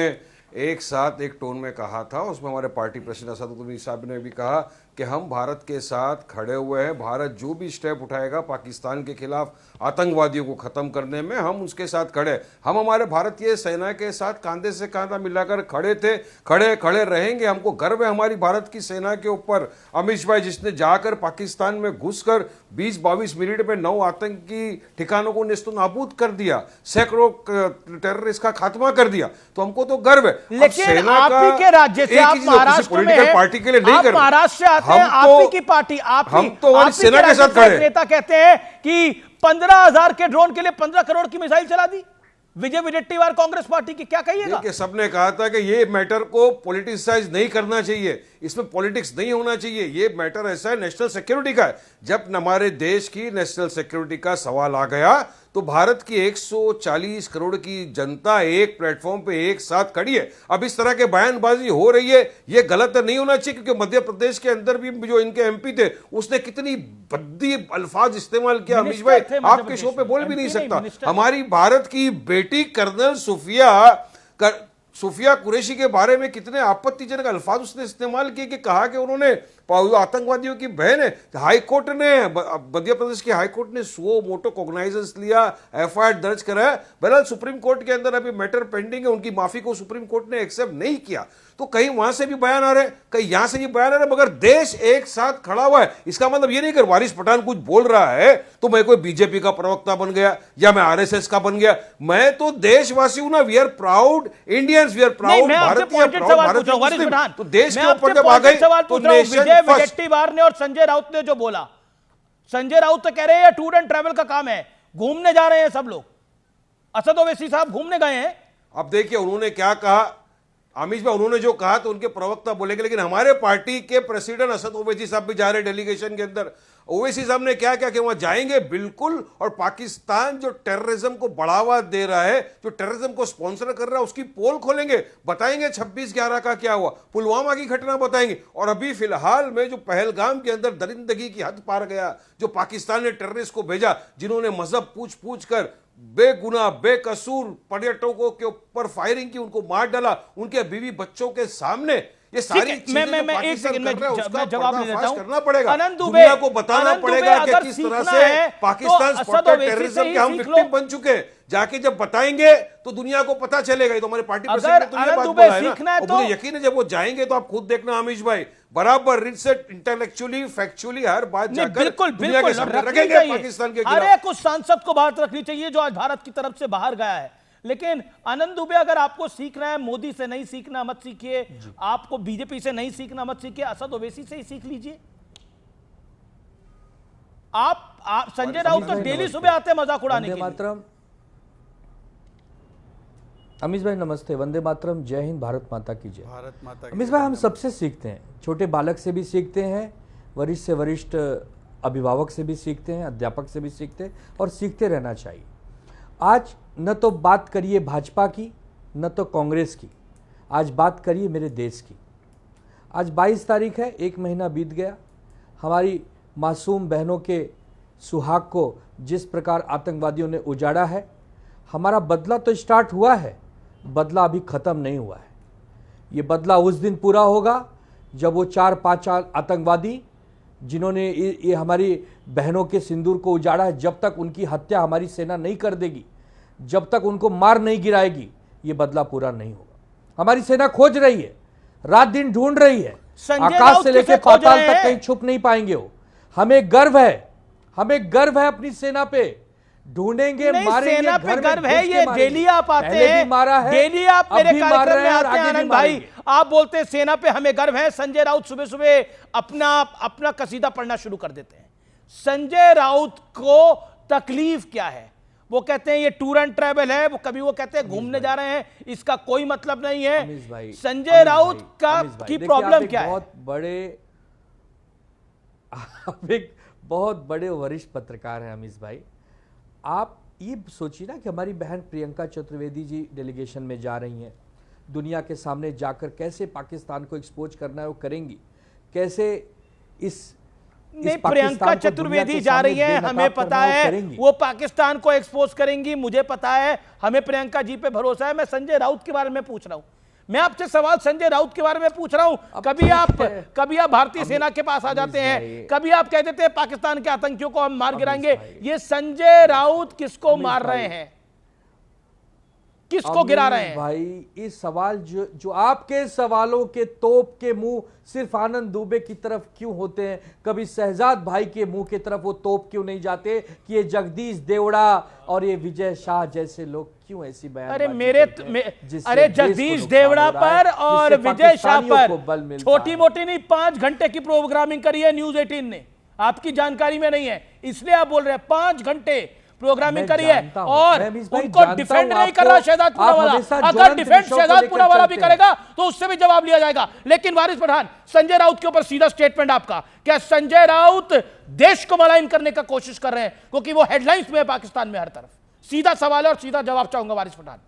एक साथ एक टोन में कहा था। उसमें हमारे पार्टी प्रेसिडेंट असदुद्दीन साहब ने भी कहा कि हम भारत के साथ खड़े हुए हैं। भारत जो भी स्टेप उठाएगा पाकिस्तान के खिलाफ आतंकवादियों को खत्म करने में, हम उसके साथ खड़े। हम हमारे भारतीय सेना के साथ कांधे से कांधा मिलाकर खड़े थे, खड़े रहेंगे। हमको गर्व है हमारी भारत की सेना के ऊपर। अमित भाई, जिसने जाकर पाकिस्तान में घुसकर 20-22 मिनट में 9 आतंकी ठिकानों को नेस्तनाबूद कर दिया, सैकड़ों टेररिस्ट का खात्मा कर दिया, तो हमको तो गर्व है। लेकिन आप ही के राज्य से, आप महाराष्ट्र में हैं, पार्टी के लिए नहीं कर, महाराष्ट्र से आते हैं, आप ही की पार्टी, हम तो हमारी सेना के साथ खड़े। नेता कहते हैं कि 15,000 के ड्रोन के लिए 15 करोड़ की मिसाइल चला दी विजय विडेट्टीवार कांग्रेस पार्टी की, क्या कहिएगा? देखिए, सबने कहा था कि ये मैटर को पॉलिटिसाइज नहीं करना चाहिए, इसमें पॉलिटिक्स नहीं होना चाहिए। ये मैटर ऐसा है, नेशनल सिक्योरिटी का है। जब हमारे देश की नेशनल सिक्योरिटी का सवाल आ गया, तो भारत की 140 करोड़ की जनता एक प्लेटफॉर्म पे एक साथ खड़ी है। अब इस तरह के बयानबाजी हो रही है, ये गलत नहीं होना चाहिए, क्योंकि मध्य प्रदेश के अंदर भी जो इनके एमपी थे, उसने कितनी भद्दी अल्फाज इस्तेमाल किया। अमीश भाई, आपके शो पे बोल भी नहीं सकता। हमारी भारत की बेटी कर्नल सुफिया कुरैशी के बारे में कितने आपत्तिजनक अल्फाज उसने इस्तेमाल किए, कि कहा कि उन्होंने आतंकवादियों की बहन है। हाई कोर्ट ने, मध्य प्रदेश की हाई कोर्ट ने सुओ मोटो कॉग्नाइजेंस लिया, एफआईआर दर्ज कराया। बहरहाल सुप्रीम कोर्ट के अंदर अभी मैटर पेंडिंग है, उनकी माफी को सुप्रीम कोर्ट ने एक्सेप्ट नहीं किया। तो कहीं वहां से भी बयान आ रहे, कहीं यहां से भी बयान आ रहे, मगर देश एक साथ खड़ा हुआ है। इसका मतलब ये नहीं कि वारिस पठान कुछ बोल रहा है तो मैं कोई बीजेपी का प्रवक्ता बन गया या मैं आरएसएस का बन गया। मैं तो देशवासी हूं ना। We are proud Indians, we are proud भारतीय, तो देश के ऊपर जब आ गए तो विजय वडेट्टीवार ने और संजय राउत ने जो बोला, संजय राउत तो कह रहे हैं टूर एंड ट्रैवल का काम है, घूमने जा रहे हैं सब लोग। असद ओवैसी साहब घूमने गए हैं। अब देखिए उन्होंने क्या कहा, आमिश भाई, उन्होंने जो कहा तो उनके प्रवक्ता बोलेंगे, लेकिन हमारे पार्टी के प्रेसिडेंट असद ओवैसी साहब भी जा रहे हैं डेलीगेशन के अंदर। ओवैसी साहब ने क्या क्या कि वहां जाएंगे बिल्कुल, और पाकिस्तान जो टेररिज्म को बढ़ावा दे रहा है, जो टेररिज्म को स्पॉन्सर कर रहा है, उसकी पोल खोलेंगे, बताएंगे 26/11 का क्या हुआ, पुलवामा की घटना बताएंगे। और अभी फिलहाल में जो पहलगाम के अंदर दरिंदगी की हद पार गया, जो पाकिस्तान ने टेररिस्ट को भेजा, जिन्होंने मजहब पूछ पूछ कर बेगुनाह बेकसूर पर्यटकों के ऊपर फायरिंग की, उनको मार डाला, उनके बीवी बच्चों के सामने, ये सारी चीजें मैं एक सेकंड में जवाब ले लेता हूं। करना पड़ेगा, आनंद दुबे, दुनिया को बताना पड़ेगा कि अगर किस तरह सीखना से है पाकिस्तान तो स्पॉटेड असद ओवैसी टेररिज्म से ही के हम सीख लो। विक्टिम बन चुके हैं। जाके जब बताएंगे तो दुनिया को पता चलेगा। ये तो हमारे पार्टी प्रेसिडेंट ने तो ये आनंद बात दुबे बोला है सीखना ना, है और तो मुझे यकीन है जब वो जाएंगे तो आप खुद देखना आमिश भाई, बराबर रिसेट इंटेलेक्चुअली फैक्चुअली हर बात जाकर बिल्कुल दुनिया के बिल्कुल सामने रखनी रखेंगे चाहिए। पाकिस्तान के अरे खिलाफ। कुछ सांसद को बात रखनी चाहिए जो आज भारत की तरफ से बाहर गया है। लेकिन आनंद दुबे, अगर आपको सीखना है, मोदी से नहीं सीखना मत सीखिए, आपको बीजेपी से नहीं सीखना मत सीखिए, असद ओवैसी से ही सीख लीजिए। आप संजय राउत तो डेली सुबह आते हैं मजाक उड़ाने के लिए। अमीश भाई नमस्ते, वंदे मातरम, जय हिंद, भारत माता की जय। भारत माता की अमीश भाई, हम सबसे सीखते हैं, छोटे बालक से भी सीखते हैं, वरिष्ठ से वरिष्ठ अभिभावक से भी सीखते हैं, अध्यापक से भी सीखते हैं, और सीखते रहना चाहिए। आज न तो बात करिए भाजपा की, न तो कांग्रेस की, आज बात करिए मेरे देश की। आज 22 तारीख है, 1 महीना बीत गया। हमारी मासूम बहनों के सुहाग को जिस प्रकार आतंकवादियों ने उजाड़ा है, हमारा बदला तो स्टार्ट हुआ है, बदला अभी ख़त्म नहीं हुआ है। ये बदला उस दिन पूरा होगा जब वो 4-5 आतंकवादी जिन्होंने ये हमारी बहनों के सिंदूर को उजाड़ा है, जब तक उनकी हत्या हमारी सेना नहीं कर देगी, जब तक उनको मार नहीं गिराएगी, ये बदला पूरा नहीं होगा। हमारी सेना खोज रही है, रात दिन ढूंढ रही है, आकाश से लेकर पाताल तक कहीं छुप नहीं पाएंगे वो। हमें गर्व है, हमें गर्व है अपनी सेना पे। ढूंढेंगे, मारेंगे, सेना पे घर में गर्व है, घुस के ये मारेंगे। डेली आप आते पहले हैं, भी मारा है, डेली आप मेरे अब भी मार कार्यक्रम रहे में हैं और आते हैं आगे भी आनंद भाई। मारेंगे। आप बोलते हैं सेना पे हमें गर्व है, संजय राउत सुबह सुबह अपना कसीदा पढ़ना शुरू कर देते हैं। संजय राउत को तकलीफ क्या है? वो कहते हैं ये टूर एंड ट्रैवल है, वो कभी वो कहते हैं घूमने जा रहे हैं, इसका कोई मतलब नहीं है। संजय राउत की प्रॉब्लम क्या है? आप एक बहुत बड़े वरिष्ठ पत्रकार हैं अमीश भाई। आप ये सोचिए ना कि हमारी बहन प्रियंका चतुर्वेदी जी डेलीगेशन में जा रही हैं, दुनिया के सामने जाकर कैसे पाकिस्तान को एक्सपोज करना है वो करेंगी, कैसे नहीं, प्रियंका चतुर्वेदी जा रही है, हमें पता है वो पाकिस्तान को एक्सपोज करेंगी, मुझे पता है, हमें प्रियंका जी पे भरोसा है। मैं संजय राउत के बारे में पूछ रहा हूं, मैं आपसे सवाल संजय राउत के बारे में पूछ रहा हूं। कभी आप भारतीय सेना के पास आ जाते हैं, कभी आप कह देते हैं पाकिस्तान के आतंकियों को हम मार गिराएंगे। ये संजय राउत किसको मार रहे हैं, किसको गिरा रहे हैं? भाई ये सवाल जो आपके सवालों के तोप के मुंह सिर्फ आनंद दुबे की तरफ क्यों होते हैं? कभी शहजाद भाई के मुंह की तरफ वो तोप क्यों नहीं जाते कि ये जगदीश देवड़ा और ये विजय शाह जैसे लोग क्यों ऐसी बयान? अरे जगदीश देवड़ा पर और विजय शाह पर छोटी मोटी नहीं, 5 घंटे की प्रोग्रामिंग करी है न्यूज 18 ने, आपकी जानकारी में नहीं है इसलिए आप बोल रहे हैं। 5 घंटे प्रोग्रामिंग करी है और उनको डिफेंड नहीं कर रहा शहजादपुरा वाला। अगर डिफेंड शहजादपुरा वाला भी करेगा तो उससे भी जवाब लिया जाएगा। लेकिन वारिस पठान, संजय राउत के ऊपर सीधा स्टेटमेंट आपका, क्या संजय राउत देश को मलाइन करने का कोशिश कर रहे हैं? क्योंकि वो हेडलाइंस में है पाकिस्तान में हर तरफ। सीधा सवाल है और सीधा जवाब चाहूंगा वारिस पठान।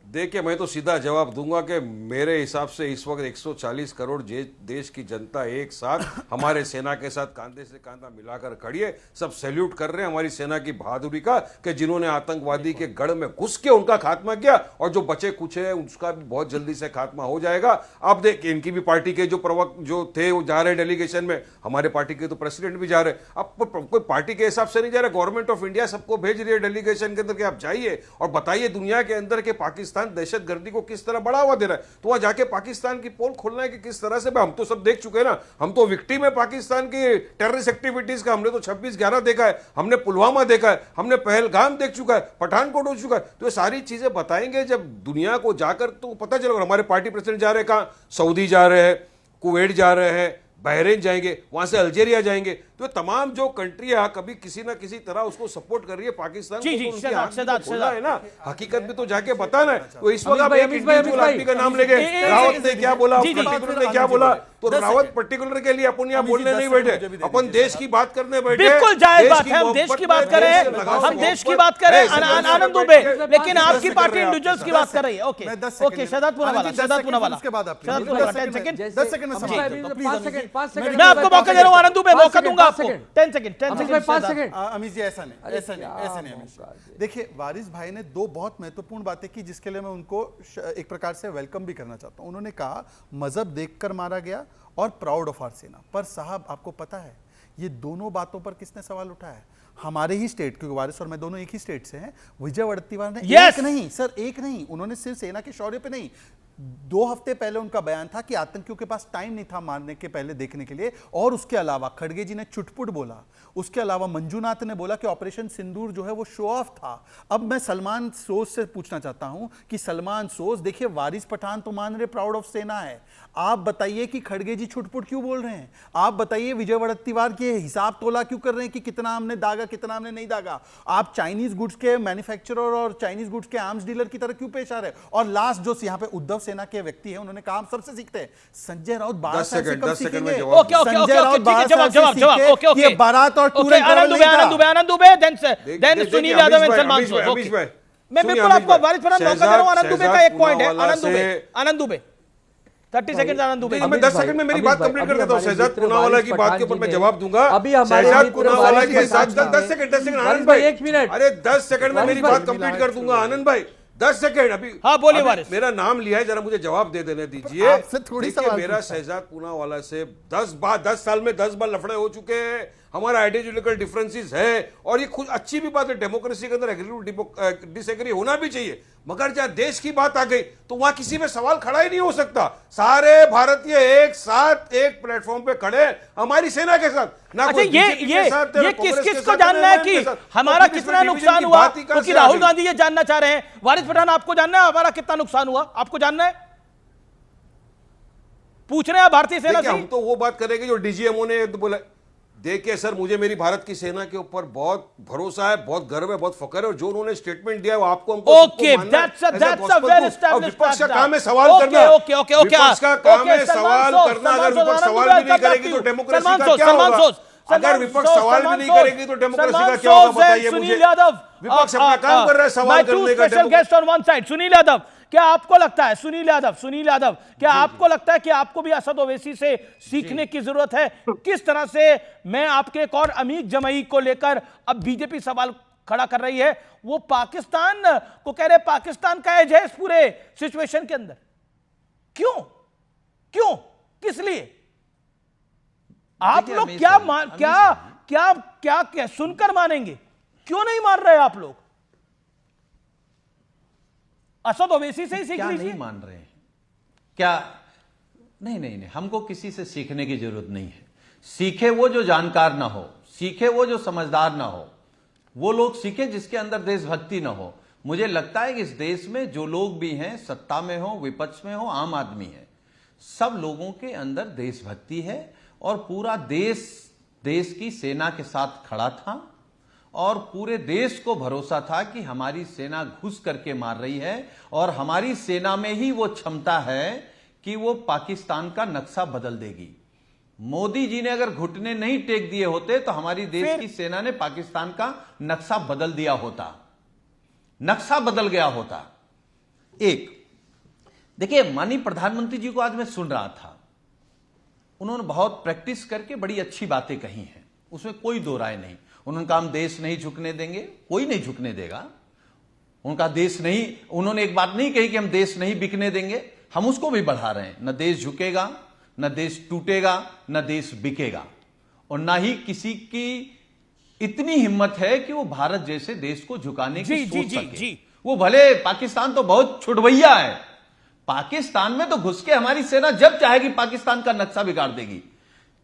देखिए, मैं तो सीधा जवाब दूंगा कि मेरे हिसाब से इस वक्त 140 करोड़ देश की जनता एक साथ हमारे सेना के साथ कांधे से कांधा मिलाकर खड़ी है। सब सैल्यूट कर रहे हैं हमारी सेना की बहादुरी का कि जिन्होंने आतंकवादी के गढ़ में घुस के उनका खात्मा किया, और जो बचे कुछ है उसका भी बहुत जल्दी से खात्मा हो जाएगा। अब देखिए, इनकी भी पार्टी के जो प्रवक्ता जो थे वो जा रहे हैं डेलीगेशन में, हमारे पार्टी के तो प्रेसिडेंट भी जा रहे हैं। अब कोई पार्टी के हिसाब से नहीं जा रहा, गवर्नमेंट ऑफ इंडिया सबको भेज रही है डेलीगेशन के अंदर कि आप जाइए और बताइए दुनिया के अंदर के पाकिस्तान दहशतगर्दी को किस तरह बढ़ावा दे रहा है। तो वहां जाके पाकिस्तान की पोल खोलना है कि किस तरह से, हम तो सब देख चुके हैं ना, हम तो विक्टिम है पाकिस्तान की टेररिस्ट एक्टिविटीज का। हमने तो 26/11 देखा है, हमने पुलवामा देखा है, हमने पहलगाम देख चुका है, पठानकोट हो चुका है। तो ये सारी चीजें बताएंगे जब दुनिया को जाकर, तो पता चलेगा। हमारे पार्टी प्रेसिडेंट जा रहे हैं कहां, सऊदी जा रहे हैं, कुवैत जा रहे हैं, बहरीन जाएंगे, वहां से अल्जीरिया जाएंगे। तो तमाम जो कंट्रियां कभी किसी ना किसी तरह उसको सपोर्ट कर रही है पाकिस्तान को, तो उनके हाथ में तो खुला है ना, हकीकत भी तो जाके बताना है। तो इस वक्त आप एक इंडिविजुअल आदमी का नाम लेके, रावत ने क्या बोला, पर्टिकुलर ने क्या बोला, तो रावत पर्टिकुलर के लिए अपन यहाँ बोलने नहीं बैठे, अपन देश की बात करने बैठे। बिल्कुल जायज बात है, हम देश की बात कर रहे हैं, हम देश की बात कर रहे हैं आनंद दुबे, लेकिन आपकी पार्टी इंडिविजुअल्स की बात कर रही है। ओके ओके, शहजाद पूनावाला, शहजाद पूनावाला, उसके बाद आप 10 सेकंड, 10 सेकंड में पाँच सेकंड मैं आपको मौका दे रहा हूं आनंद दुबे, मौका दूंगा आपको। 10 सेकंड, 5 सेकंड। अमित जी, ऐसा नहीं अमित जी। देखिए, वारिस भाई ने दो बहुत महत्वपूर्ण बातें की जिसके लिए मैं उनको एक प्रकार से वेलकम भी करना चाहता हूं। उन्होंने कहा मजहब देखकर मारा गया और प्राउड ऑफ आवर सेना। पर साहब, आपको पता है ये दोनों बातों पर किसने सवाल उठाया? हमारे ही स्टेट, क्योंकि वारिस और मैं दोनों एक ही स्टेट से हैं, विजय वड़त्तीवार ने एक नहीं सर, एक नहीं, उन्होंने सिर्फ सेना के शौर्य पे नहीं, 2 हफ्ते पहले उनका बयान था कि आतंकियों के पास टाइम नहीं था मारने के पहले देखने के लिए। और उसके अलावा खड़गे जी ने चुटपुट बोला, उसके अलावा मंजूनाथ ने बोला कि ऑपरेशन सिंदूर जो है वो शो ऑफ था। अब मैं सलमान सोज से पूछना चाहता हूं कि सलमान सोज, देखिए वारिस पठान तो मान रहे प्राउड ऑफ सेना है, आप बताइए कि खड़गे जी छुटपुट क्यों बोल रहे हैं? आप बताइए विजय वड़त्तीवार के हिसाब तोला क्यों कर रहे हैं कि कितना हमने दागा कितना हमने नहीं दागा? आप चाइनीज गुड्स के मैन्युफैक्चरर और चाइनीज गुड्स के आर्म्स डीलर की तरह क्यों पेश आ रहे हैं? और लास्ट जो यहाँ पे उद्धव सेना के व्यक्ति हैं, उन्होंने कहा हम सबसे सीखते हैं। संजय राउत 12 साल से कम सीखेंगे। संजय राउत 12 साल से सीखे, ये बारात और टूर एंड ट्रैवल नहीं था। आनंद दुबे, देन सुनील यादव एंड सलमान सोज। मैं बिल्कुल आपको वारिस पठान मौका दे रहा हूं। आनंद दुबे का एक पॉइंट है, आनंद दुबे 30 सेकंड आनंद दुबे। मैं 10 सेकंड में मेरी बात कंप्लीट कर देता हूं। शहजाद पूनावाला की बात के ऊपर मैं जवाब दूंगा। शहजाद पूनावाला के साथ 10 सेकंड आनंद भाई, 1 मिनट, अरे 10 सेकंड में मेरी बात कंप्लीट कर दूंगा आनंद भाई। 10 सेकंड अभी, हाँ बोलिए वारिस। मेरा नाम लिया है, जरा मुझे जवाब दे देने दीजिए। आपसे थोड़ी सवाल मेरा शहजाद पूनावाला से 10 साल में 10 बार लफड़े हो चुके हैं। हमारा आइडियोलॉजिकल डिफरेंसेस है और ये खुद अच्छी भी बात है, डेमोक्रेसी के अंदर एग्री टू डिसएग्री होना भी चाहिए। मगर जहां देश की बात आ गई तो वहां किसी में सवाल खड़ा ही नहीं हो सकता। सारे भारतीय एक साथ एक प्लेटफॉर्म पे खड़े हमारी सेना के साथ। ना अच्छा, ये किस को जानना है कि हमारा कितना नुकसान हुआ? क्योंकि राहुल गांधी ये जानना चाह रहे हैं। वारिस पठान, आपको जानना है हमारा कितना नुकसान हुआ? आपको जानना है? पूछ रहे हैं भारतीय सेना से। हम तो वो बात करेंगे जो डीजीएमओ ने बोला। देखिए सर, मुझे मेरी भारत की सेना के ऊपर बहुत भरोसा है, बहुत गर्व है, बहुत फख्र है, और जो उन्होंने स्टेटमेंट दिया है वो आपको okay, that's a well established. विपक्ष का काम है सवाल करना। विपक्ष का काम है सवाल करना। अगर विपक्ष सवाल भी नहीं करेगी तो डेमोक्रेसी का क्या होगा? अगर विपक्ष सवाल भी नहीं करेगी तो डेमोक्रेसी का क्या होगा? बताइए मुझे। विपक्ष अपना काम कर रहा है सवाल करने का। Special guest on one side, Sunil Yadav, क्या आपको लगता है, सुनील यादव, क्या आपको लगता है कि आपको भी असद ओवैसी से सीखने की जरूरत है? किस तरह से, मैं आपके एक और अमीर जमई को लेकर अब बीजेपी सवाल खड़ा कर रही है, वो पाकिस्तान को कह रहे पाकिस्तान का एज है इस पूरे सिचुएशन के अंदर। क्यों किस लिए? आप लोग क्या सुनकर मानेंगे? क्यों नहीं मान रहे आप लोग? असद ओवैसी से ही सीख लीजिए। नहीं मान रहे हैं क्या? नहीं, हमको किसी से सीखने की जरूरत नहीं है। सीखे वो जो जानकार ना हो, सीखे वो जो समझदार ना हो, वो लोग सीखे जिसके अंदर देशभक्ति ना हो। मुझे लगता है कि इस देश में जो लोग भी हैं, सत्ता में हो, विपक्ष में हो, आम आदमी है, सब लोगों के अंदर देशभक्ति है और पूरा देश की सेना के साथ खड़ा था और पूरे देश को भरोसा था कि हमारी सेना घुस करके मार रही है और हमारी सेना में ही वो क्षमता है कि वो पाकिस्तान का नक्शा बदल देगी। मोदी जी ने अगर घुटने नहीं टेक दिए होते तो हमारी देश की सेना ने पाकिस्तान का नक्शा बदल दिया होता, नक्शा बदल गया होता। एक, देखिए माननीय प्रधानमंत्री जी को आज मैं सुन रहा था, उन्होंने बहुत प्रैक्टिस करके बड़ी अच्छी बातें कही हैं, उसमें कोई दो राय नहीं। उन्होंने कहा हम देश नहीं झुकने देंगे, कोई नहीं झुकने देगा। उनका देश नहीं, उन्होंने एक बात नहीं कही कि हम देश नहीं बिकने देंगे, हम उसको भी बढ़ा रहे हैं। न देश झुकेगा, न देश टूटेगा, न देश बिकेगा, और ना ही किसी की इतनी हिम्मत है कि वो भारत जैसे देश को झुकाने की सोच सके। वो भले पाकिस्तान तो बहुत छुटभैया है, पाकिस्तान में तो घुस के हमारी सेना जब चाहेगी पाकिस्तान का नक्शा बिगाड़ देगी।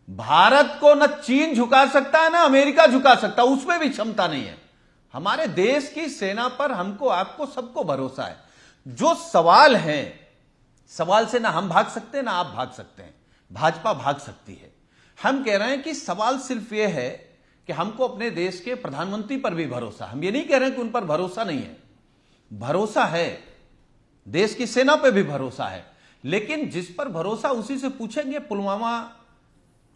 भारत को न चीन झुका सकता है, ना अमेरिका झुका सकता, उसमें भी क्षमता नहीं है। हमारे देश की सेना पर हमको, आपको, सबको भरोसा है। जो सवाल है, सवाल से ना हम भाग सकते हैं ना आप भाग सकते हैं, भाजपा भाग सकती है। हम कह रहे हैं कि सवाल सिर्फ यह है कि हमको अपने देश के प्रधानमंत्री पर भी भरोसा, हम ये नहीं कह रहे हैं कि उन पर भरोसा नहीं है, भरोसा है, देश की सेना पे भी भरोसा है। लेकिन जिस पर भरोसा उसी से पूछेंगे, पुलवामा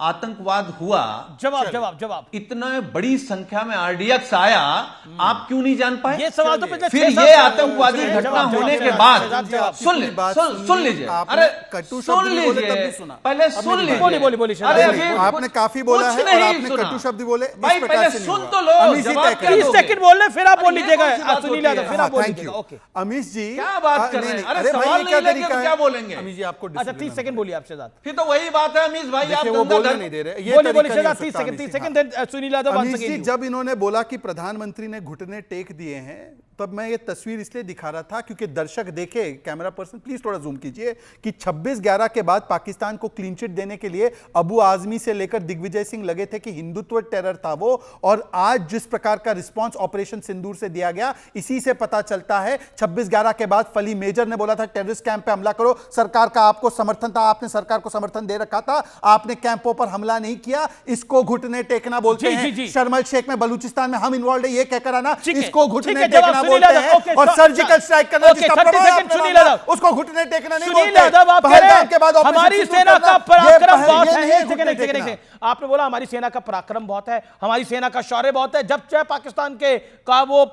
आतंकवाद हुआ, जवाब इतना बड़ी संख्या में आरडीएक्स आया, आप क्यों नहीं जान पाए? ये सवाल तो पिछले फिर ये आतंकवादी घटना होने के बाद सुन लीजिए, अरे सुन लीजिए, पहले सुन लीजिए। बोलिए अरे अभी आपने काफी बोला है और आपने कटु शब्द बोले, भाई पहले सुन तो लो, 30 सेकंड बोल रहे, फिर आप बोल लीजिएगा। सुनील यादव, फिर आप बोल लीजिएगा। ओके अमीश जी क्या बात कर रहे हैं? अरे सवाल नहीं लेके क्या बोलेंगे? अमीश जी आपको अच्छा 30 सेकंड बोलिए आपसे ज्यादा। फिर तो वही बात है अमीश भाई, आप बोलने नहीं दे रहे, ये बोलिए तरीका नहीं हो 30 सकता। सेकंड 30 सेकंड सुनील यादव अमीश जी, जब इन्होंने बोला कि प्रधानमंत्री ने घुटने टेक दिए हैं, तब मैं ये तस्वीर इसलिए दिखा रहा था क्योंकि दर्शक देखे, कैमरा पर्सन प्लीज थोड़ा जूम कीजिए, कि 26/11 के बाद पाकिस्तान को क्लीन चिट देने के लिए अबू आजमी से लेकर दिग्विजय सिंह लगे थे कि हिंदुत्व टेरर था वो, और आज जिस प्रकार का रिस्पांस ऑपरेशन सिंदूर से दिया गया, इसी से पता चलता है। 26/11 के बाद फली मेजर ने बोला था टेररिस्ट कैंप पे हमला करो, सरकार का आपको समर्थन था, आपने सरकार को समर्थन दे रखा था, आपने कैंपों पर हमला नहीं किया, इसको घुटने टेकना बोलते हैं। शर्मल शेख में बलूचिस्तान में हम इन्वॉल्व है, ये कहकर आना, इसको घुटने टेकना बोलते हैं। और सर्जिकल स्ट्राइक करना, जिसका प्रमाण उसको घुटने टेकना नहीं बोलते। पहलगाम के बाद हमारी सेना का पराक्रम बहुत है। आपने बोला हमारी सेना का पराक्रम बहुत है, हमारी सेना का शौर्य बहुत है, जब चाहे पाकिस्तान के का वो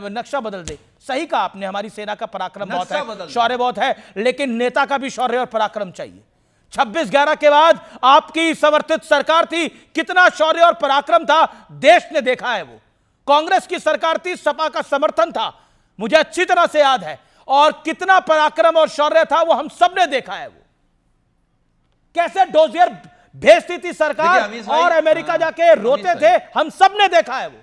नक्शा बदल दे। सही कहा आपने, हमारी सेना का पराक्रम बहुत है, शौर्य बहुत है, लेकिन नेता का भी शौर्य और पराक्रम चाहिए। 26/11 के बाद आपकी समर्थित सरकार थी, कितना शौर्य और पराक्रम था देश ने देखा है। वो कांग्रेस की सरकार थी, सपा का समर्थन था, मुझे अच्छी तरह से याद है, और कितना पराक्रम और शौर्य था वो हम सब ने देखा है। वो कैसे डोजियर भेजती थी सरकार और अमेरिका जाके रोते थे, हम सब ने देखा है। वो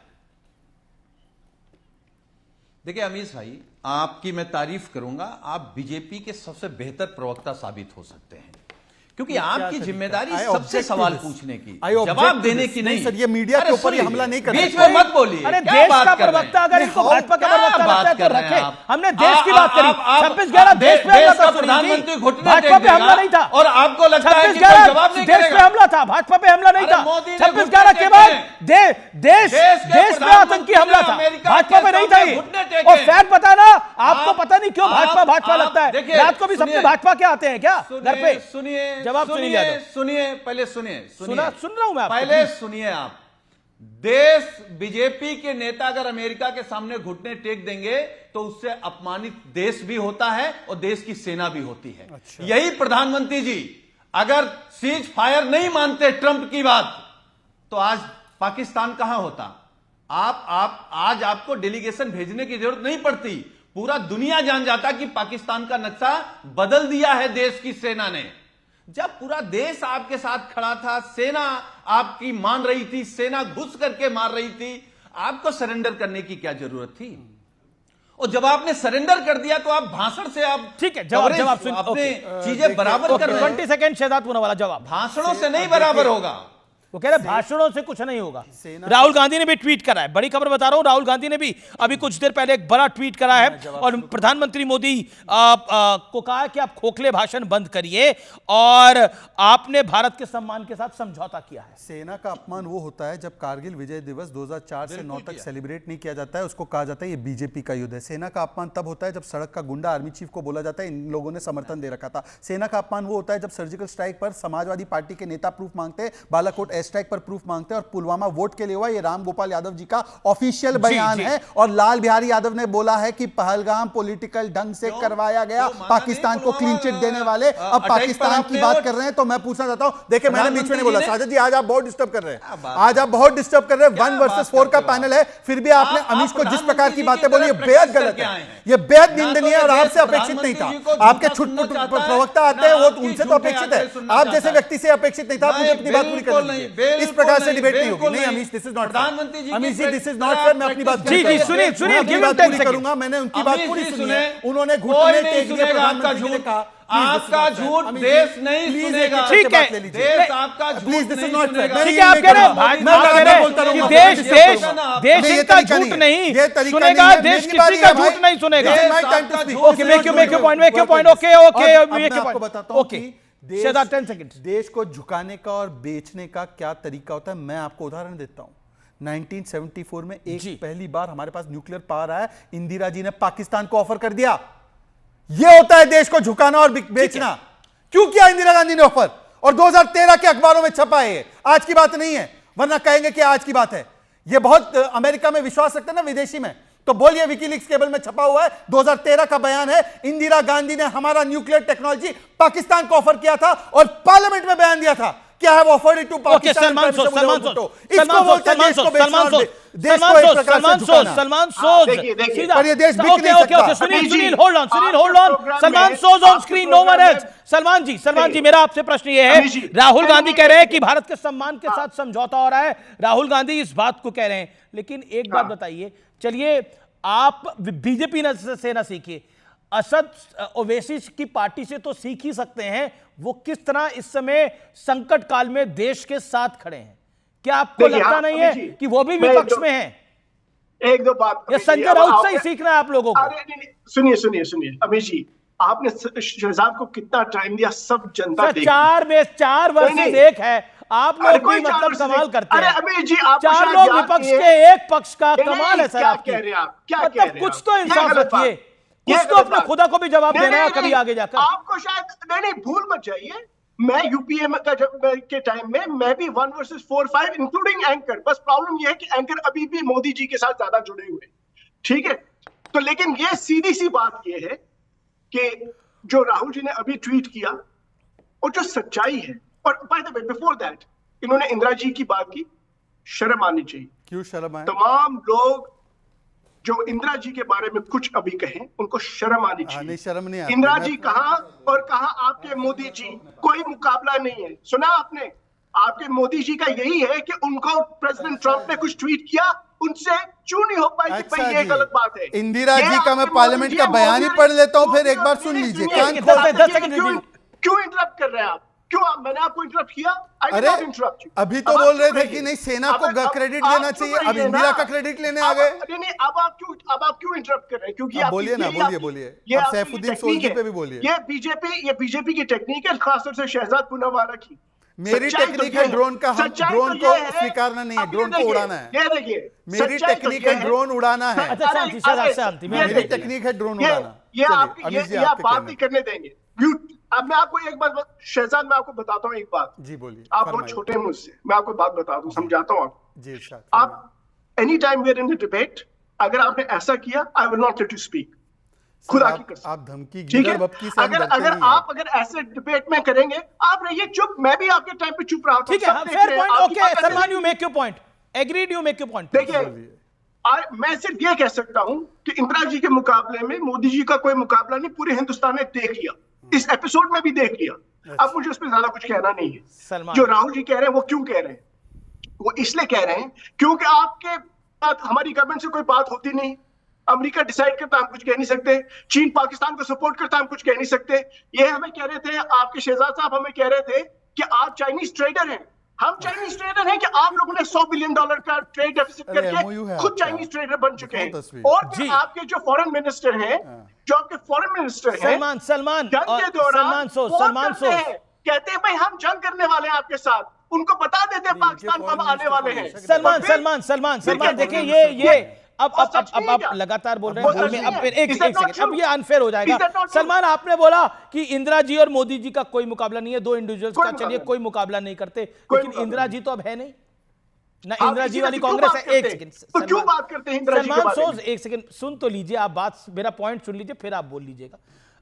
देखिए अमीश भाई, आपकी मैं तारीफ करूंगा, आप बीजेपी के सबसे बेहतर प्रवक्ता साबित हो सकते हैं, क्योंकि आपकी जिम्मेदारी सबसे सवाल पूछने की, जवाब देने की नहीं। सर, ये मीडिया के ऊपर हमला नहीं कर रहे, बीच में मत बोलिए। अरे देश का प्रवक्ता अगर इनको भाजपा का प्रवक्ता लगता है तो रखे। हमने देश की बात करी, 26/11 देश पे हमला था, प्रधानमंत्री घुटने भाजपा पे हमला नहीं था, और आपको लगता है कि कोई जवाब नहीं देश पे हमला था, भाजपा पे हमला नहीं था। 26/11 के बाद देश पे आतंकी हमला था, भाजपा पे नहीं था ये। और फैक्ट बताना, आपको पता नहीं क्यों भाजपा लगता है, रात को भी सबके भाजपा के आते हैं क्या घर पे? सुनिए, जवाब सुनिए, पहले सुनिए, सुन रहा हूं मैं, पहले सुनिए। आप देश, बीजेपी के नेता अगर अमेरिका के सामने घुटने टेक देंगे तो उससे अपमानित देश भी होता है और देश की सेना भी होती है। अच्छा। यही प्रधानमंत्री जी अगर सीज फायर नहीं मानते ट्रंप की बात, तो आज पाकिस्तान कहां होता? आप आज आपको डेलीगेशन भेजने की जरूरत नहीं पड़ती, पूरा दुनिया जान जाता कि पाकिस्तान का नक्शा बदल दिया है देश की सेना ने। जब पूरा देश आपके साथ खड़ा था, सेना आपकी मान रही थी, सेना घुस करके मार रही थी, आपको सरेंडर करने की क्या जरूरत थी? और जब आपने सरेंडर कर दिया तो आप भाषण से, आप ठीक है, जवाब सुन, अपने चीजें बराबर कर रहे हैं। 20 सेकंड शहजाद पूनावाला जवाब। भाषणों से नहीं बराबर होगा, वो कह रहे भाषणों से कुछ नहीं होगा। राहुल गांधी ने भी ट्वीट करा है, बड़ी खबर बता रहा हूं, राहुल गांधी ने भी अभी कुछ देर पहले एक बड़ा ट्वीट करा है और प्रधानमंत्री मोदी को कहा है कि आप खोखले भाषण बंद करिए, और आपने भारत के सम्मान के साथ समझौता किया है। सेना का अपमान वो होता है जब कारगिल विजय दिवस 2004 से 9 तक सेलिब्रेट नहीं किया जाता है, उसको कहा जाता है ये बीजेपी का युद्ध है। सेना का अपमान तब होता है जब सड़क का गुंडा आर्मी चीफ को बोला जाता है इन लोगों ने समर्थन दे रखा था। सेना का अपमान वो होता है जब सर्जिकल स्ट्राइक पर समाजवादी पार्टी के नेता प्रूफ मांगते हैं, बालाकोट एयरस्ट्राइक पर प्रूफ मांगते हैं और पुलवामा वोट के लिए हुआ। ये राम गोपाल यादव जी का ऑफिशियल बयान है और लाल बिहारी यादव ने बोला है कि पहलगाम पॉलिटिकल ढंग से करवाया गया, पाकिस्तान को क्लीन चिट देने वाले अब पाकिस्तान की बात कर रहे हैं। तो मैं पूछना चाहता हूं, देखिए मैंने बीच में नहीं बोला साजिद जी, आज आप बहुत डिस्टर्ब कर रहे हैं, आज आप बहुत डिस्टर्ब कर रहे हैं। 1 वर्सेस 4 का पैनल है, फिर भी आपने अमीश को जिस प्रकार की बातें बोली, बेहद गलत है, ये बेहद निंदनीय और आपसे अपेक्षित नहीं था। आपके छुटपुट प्रवक्ता आते हैं, वो उनसे तो अपेक्षित है, आप जैसे व्यक्ति से अपेक्षित नहीं था। मुझे अपनी बात पूरी करनी है, इस प्रकार से डिबेट नहीं होगी। नहीं Amish, this is not fair. Amish ji, this is not fair. मैं अपनी बात जी सुनिए, गिव हिम 10 सेकंड करूंगा। मैंने उनकी बात पूरी सुनी है, उन्होंने घुटने टेक दिए, प्रधानमंत्री ने कहा आपका झूठ देश नहीं सुनेगा। ठीक है, देश आपका झूठ दिस इज नहीं नॉट सुनेगा। फेयर। ठीक है, आप कह रहे हैं देश इनका झूठ नहीं सुनेगा, देश किसी का झूठ नहीं सुनेगा। Okay, make your point. Okay, Shehzad 10 second. देश को झुकाने का और बेचने का क्या तरीका होता है, मैं आपको उदाहरण देता हूं। 1974 में पहली बार हमारे पास न्यूक्लियर पावर आया, इंदिरा जी ने पाकिस्तान को ऑफर कर दिया। यह होता है देश को झुकाना और बेचना। क्यों किया इंदिरा गांधी ने ऑफर, और 2013 के अखबारों में छपा है। आज की बात नहीं है, वरना कहेंगे कि आज की बात है। यह बहुत अमेरिका में विश्वास रखते हैं ना, विदेशी में, तो बोलिए विकीलीक्स केबल में छपा हुआ है, 2013 का बयान है। इंदिरा गांधी ने हमारा न्यूक्लियर टेक्नोलॉजी पाकिस्तान को ऑफर किया था और पार्लियामेंट में बयान दिया था कि I have offered it to Pakistan. Salman Soz on screen, no one else. Salman ji, मेरा आपसे प्रश्न ये है, राहुल गांधी कह रहे हैं कि भारत के सम्मान के साथ समझौता हो रहा है, राहुल गांधी इस बात को कह रहे हैं, लेकिन एक बात बताइए, चलिए आप बीजेपी से ना सीखिए, असद ओवैसी की पार्टी से तो सीख ही सकते हैं, वो किस तरह इस समय संकट काल में देश के साथ खड़े हैं। क्या आपको लगता नहीं है कि वो भी विपक्ष में हैं? एक दो बात, ये संजय राउत से ही सीखना है आप लोगों को। सुनिए अमीश जी, आपने शहजाद को कितना टाइम दिया, सब जनता देख, 4 वर्सेस 1 है। आप लोग भी मतलब कमाल करते हैं। अमीश जी, 4 लोग विपक्ष के, एक पक्ष का, कमाल है सर आपकी। मतलब कुछ तो इंसाफ रखिए, कुछ तो अपने खुदा को भी जवाब देना है कभी आगे जाकर। आपको शायद नहीं भूल मत जाइए, मैं यूपीए के टाइम में मैं भी 1 वर्सेस 4-5 इंक्लूडिंग एंकर। बस प्रॉब्लम यह है कि एंकर अभी भी मोदी जी के साथ ज्यादा जुड़े हुए, ठीक है। तो लेकिन ये सीधी सी बात ये है कि जो राहुल जी ने अभी ट्वीट किया और जो सच्चाई है, और by the way before that इन्होंने इंदिरा जी की बात की, शर्म आनी चाहिए। क्यों शर्म आए? तमाम लोग जो इंदिरा जी के बारे में कुछ अभी कहें, उनको शर्म आनी चाहिए। नहीं, शर्म नहीं आती। इंदिरा जी कहां और कहां आपके मोदी जी, कोई मुकाबला नहीं है। सुना आपने, आपके मोदी जी का यही है कि उनको प्रेसिडेंट ट्रंप ने कुछ ट्वीट किया, उनसे क्यों नहीं हो पाई कि भाई ये गलत बात है। इंदिरा जी का मैं पार्लियामेंट का बयान ही पढ़ लेता हूं, फिर एक बार सुन लीजिए। क्यों इंटरप्ट कर रहे हैं आप? क्यों मैंने आपको इंटरप्ट किया? अरे अभी तो बोल रहे थे कि नहीं, सेना को क्रेडिट देना चाहिए, अब इंदिरा का क्रेडिट लेने आ गए। नहीं, अब आप क्यों इंटरप्ट कर रहे हैं? क्योंकि आप बोलिए ना, बोलिए। अब सैफुद्दीन सोलजी पे भी बोलिए। ये बीजेपी की टेक्निक है, खासतौर से शहजाद पूनावाला की। मेरी टेक्निक है ड्रोन का, हम ड्रोन को स्वीकारना नहीं है, ड्रोन को उड़ाना है। ये देखिए, मेरी टेक्निक है ड्रोन उड़ाना है। मेरी टेक्निक है ड्रोन उड़ाना। ये आप बात नहीं करने देंगे। अब मैं आपको एक बात, शहजाद मैं आपको बताता हूँ एक बात। जी बोलिए। आप बहुत छोटे हैं मुझसे, मैं आपको बात बताता हूँ, समझाता हूँ आपको। जी, आप any time we are in the debate, अगर आपने ऐसा किया, I will not let you speak. खुदा की कसम, आप धमकी, ठीक है। अगर ऐसे डिबेट में करेंगे, आप रहिए चुप, मैं भी आपके टाइम पे चुप रहा था। ठीक है, fair point. Okay Salman, you make your point, agreed, you make your point. देखिए, मैं सिर्फ ये कह सकता हूं कि इंदिरा जी के मुकाबले में मोदी जी का कोई मुकाबला नहीं, पूरे हिंदुस्तान ने देख लिया, इस एपिसोड में भी देख लिया। अब मुझे उस पर ज्यादा कुछ कहना नहीं है। जो राहुल जी कह रहे हैं वो क्यों कह रहे हैं? वो इसलिए कह रहे हैं क्योंकि आपके साथ हमारी गवर्नमेंट से कोई बात होती नहीं, अमेरिका डिसाइड करता, हम कुछ कह नहीं सकते, चीन पाकिस्तान को सपोर्ट करता, हम कुछ कह नहीं सकते। ये हमें कह रहे थे, आपके शहजाद साहब हमें कह रहे थे कि आप चाइनीज ट्रेडर हैं, हम चाइनीज ट्रेडर हैं, कि आप लोगों ने $100 बिलियन का ट्रेड डेफिसिट करके खुद चाइनीज ट्रेडर बन चुके हैं। और आपके जो फॉरेन मिनिस्टर हैं, सलमान जंग के दौरान कहते हैं भाई हम जंग करने वाले हैं आपके साथ, उनको बता देते हैं पाकिस्तान को हम आने वाले हैं। सलमान देखिए, ये अब लगातार बोल रहे हैं, अब एक सेकंड, अब ये अनफेयर हो जाएगा। सलमान, आपने बोला कि इंदिरा जी और मोदी जी का कोई मुकाबला नहीं है, दो इंडिविजुअल्स का, चलिए कोई मुकाबला नहीं करते, लेकिन इंदिरा जी तो अब है नहीं ना, इंदिरा जी वाली कांग्रेस है। एक सेकंड, तो क्यों बात करते हैं इंदिरा जी के बारे में? एक सेकंड सुन तो लीजिए, आप बात, मेरा पॉइंट सुन लीजिए, फिर आप बोल लीजिएगा।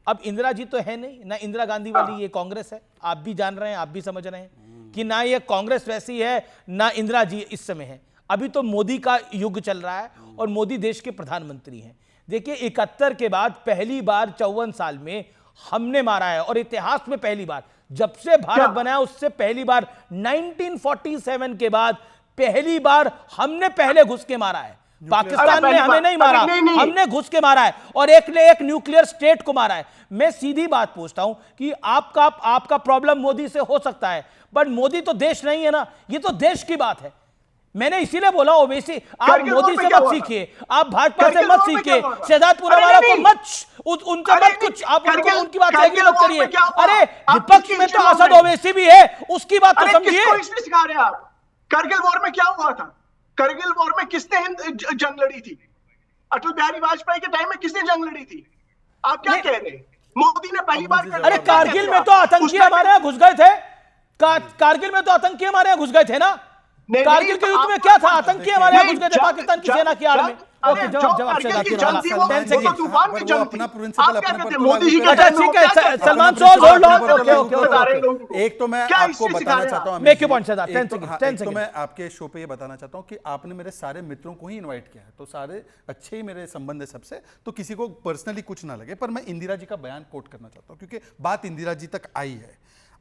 अब इंदिरा जी तो है नहीं ना, इंदिरा गांधी वाली ये कांग्रेस है, आप भी जान रहे हैं, आप भी समझ रहे हैं कि ना ये कांग्रेस वैसी है ना इंदिरा जी इस समय है। अभी तो मोदी का युग चल रहा है और मोदी देश के प्रधानमंत्री हैं। देखिए 71 के बाद पहली बार 54 साल में हमने मारा है, और इतिहास में पहली बार, जब से भारत बना है उससे पहली बार 1947 के बाद पहली बार हमने पहले घुस के मारा है। पाकिस्तान ने हमें नहीं मारा, हमने घुस के मारा है, और एक ने एक न्यूक्लियर स्टेट को मारा है। मैं सीधी बात पूछता हूं कि आपका प्रॉब्लम मोदी से हो सकता है, बट मोदी तो देश नहीं है ना, ये तो देश की बात है। मैंने इसीलिए बोला ओवैसी, आप मोदी से मत सीखिए, आप भाजपा से मत सीखिए, शहजाद पूनावाला को मत, उनसे मत कुछ, आप उनकी बात मत करिए। अरे विपक्ष में तो असद ओवैसी भी है, उसकी बात तो समझिए। सिखा रहे हैं आप? करगिल वॉर में क्या हुआ था? करगिल वॉर में किसने जंग लड़ी थी? अटल बिहारी वाजपेयी के टाइम में किसने जंग लड़ी थी? आप क्या कह रहे हैं? मोदी ने पहली बार अरे कारगिल में तो आतंकी हमारे यहाँ घुस गए थे, कारगिल में तो आतंकी हमारे यहाँ घुस गए थे ना। कारगिल के युद्ध में क्या था? आतंकी हमारे यहाँ घुस गए थे पाकिस्तान की सेना की आड़ में। ओके, जवाब से मोदी जी अच्छा ठीक है सलमान, होल्ड ऑन, ओके। एक तो मैं आपको बताना चाहता हूं, make your point sir, 10 second. तो मैं आपके शो पे ये बताना चाहता हूं कि आपने मेरे सारे मित्रों को ही इनवाइट किया है, तो सारे अच्छे ही मेरे संबंध है सबसे, तो किसी को पर्सनली कुछ ना लगे, पर मैं इंदिरा जी का बयान कोट करना चाहता हूं क्योंकि बात इंदिरा जी तक आई है।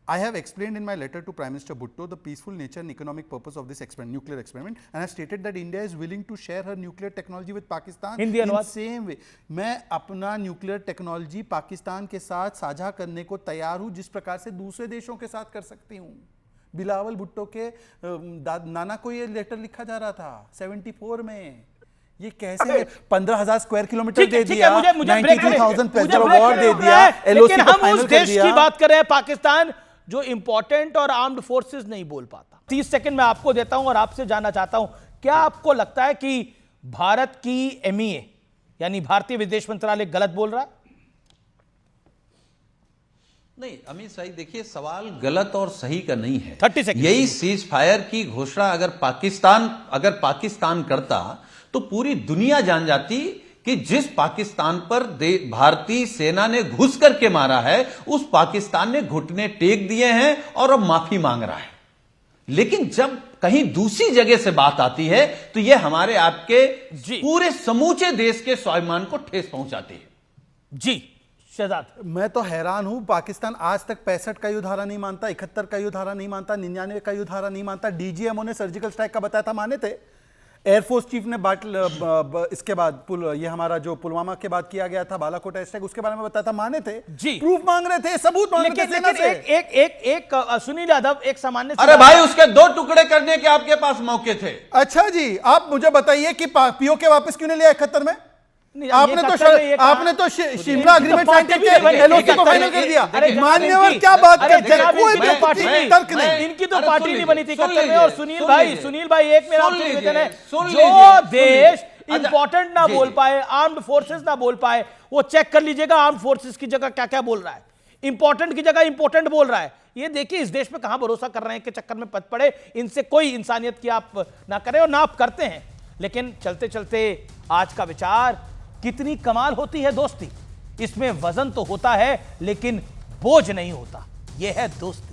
I have explained in my letter to Prime Minister Bhutto the peaceful nature and economic purpose of this nuclear experiment, and I stated that India is willing to share her nuclear technology with Pakistan in same way. मैं अपना nuclear technology Pakistan के साथ साझा करने को तैयार हूं, जिस प्रकार से दूसरे देशों के साथ कर सकती हूं। बिलावल भुट्टो के नाना को ये लेटर लिखा जा रहा था 74 में। ये कैसे 15,000 स्क्वायर किलोमीटर दे दिया, 92,000 प्लेजर अवार्ड दे दिया, लेकिन हम उस देश की बात कर रहे हैं पाकिस्तान जो इंपॉर्टेंट और आर्म्ड फोर्सेस नहीं बोल पाता। 30 सेकंड मैं आपको देता हूं और आपसे जानना चाहता हूं, क्या आपको लगता है कि भारत की MEA यानी भारतीय विदेश मंत्रालय गलत बोल रहा है? नहीं अमित शाह, देखिए सवाल गलत और सही का नहीं है। 30 सेकंड। यही सीज फायर की घोषणा अगर पाकिस्तान करता तो पूरी दुनिया जान जाती कि जिस पाकिस्तान पर भारतीय सेना ने घुस करके मारा है, उस पाकिस्तान ने घुटने टेक दिए हैं और अब माफी मांग रहा है। लेकिन जब कहीं दूसरी जगह से बात आती है तो यह हमारे आपके पूरे समूचे देश के स्वाभिमान को ठेस पहुंचाती है। जी शहजाद, मैं तो हैरान हूं, पाकिस्तान आज तक 65 का युद्ध धारा नहीं मानता, 71 का युद्ध धारा नहीं मानता, 99 का युद्ध धारा नहीं मानता। DGMO ने सर्जिकल स्ट्राइक का बताया था, माने थे। एयरफोर्स चीफ ने इसके बाद ये हमारा जो पुलवामा के बाद किया गया था बालाकोट एयर स्ट्राइक, उसके बारे में बताया था, माने थे जी, प्रूफ मांग रहे थे, सबूत मांग रहे थे। लेकिन एक सुनील यादव एक सामान्य, अरे भाई उसके 2 टुकड़े करने के आपके पास मौके थे। अच्छा जी, आप मुझे बताइए कि POK वापस क्यों नहीं लिया 71 में? आपने तो शिमला एग्रीमेंट साइन करके LOC को फाइनल कर दिया। मान्यवर क्या बात करते हैं, कोई तर्क नहीं। इनकी तो पार्टी नहीं बनी थी 71 में। और सुनील भाई एक मेरा आपसे निवेदन है, जो देश इंपॉर्टेंट ना बोल पाए, आर्म्ड फोर्सेस ना बोल पाए, वो चेक कर लीजिएगा आर्म्ड फोर्सेस की जगह क्या क्या बोल रहा है, इंपॉर्टेंट की जगह इंपॉर्टेंट बोल रहा है। ये देखिए इस देश में कहां भरोसा कर रहे हैं के चक्कर में पद पड़े। इनसे कोई इंसानियत की आप ना करें और ना आप करते हैं। लेकिन चलते चलते आज का विचार, कितनी कमाल होती है दोस्ती, इसमें वजन तो होता है लेकिन बोझ नहीं होता। यह है दोस्ती।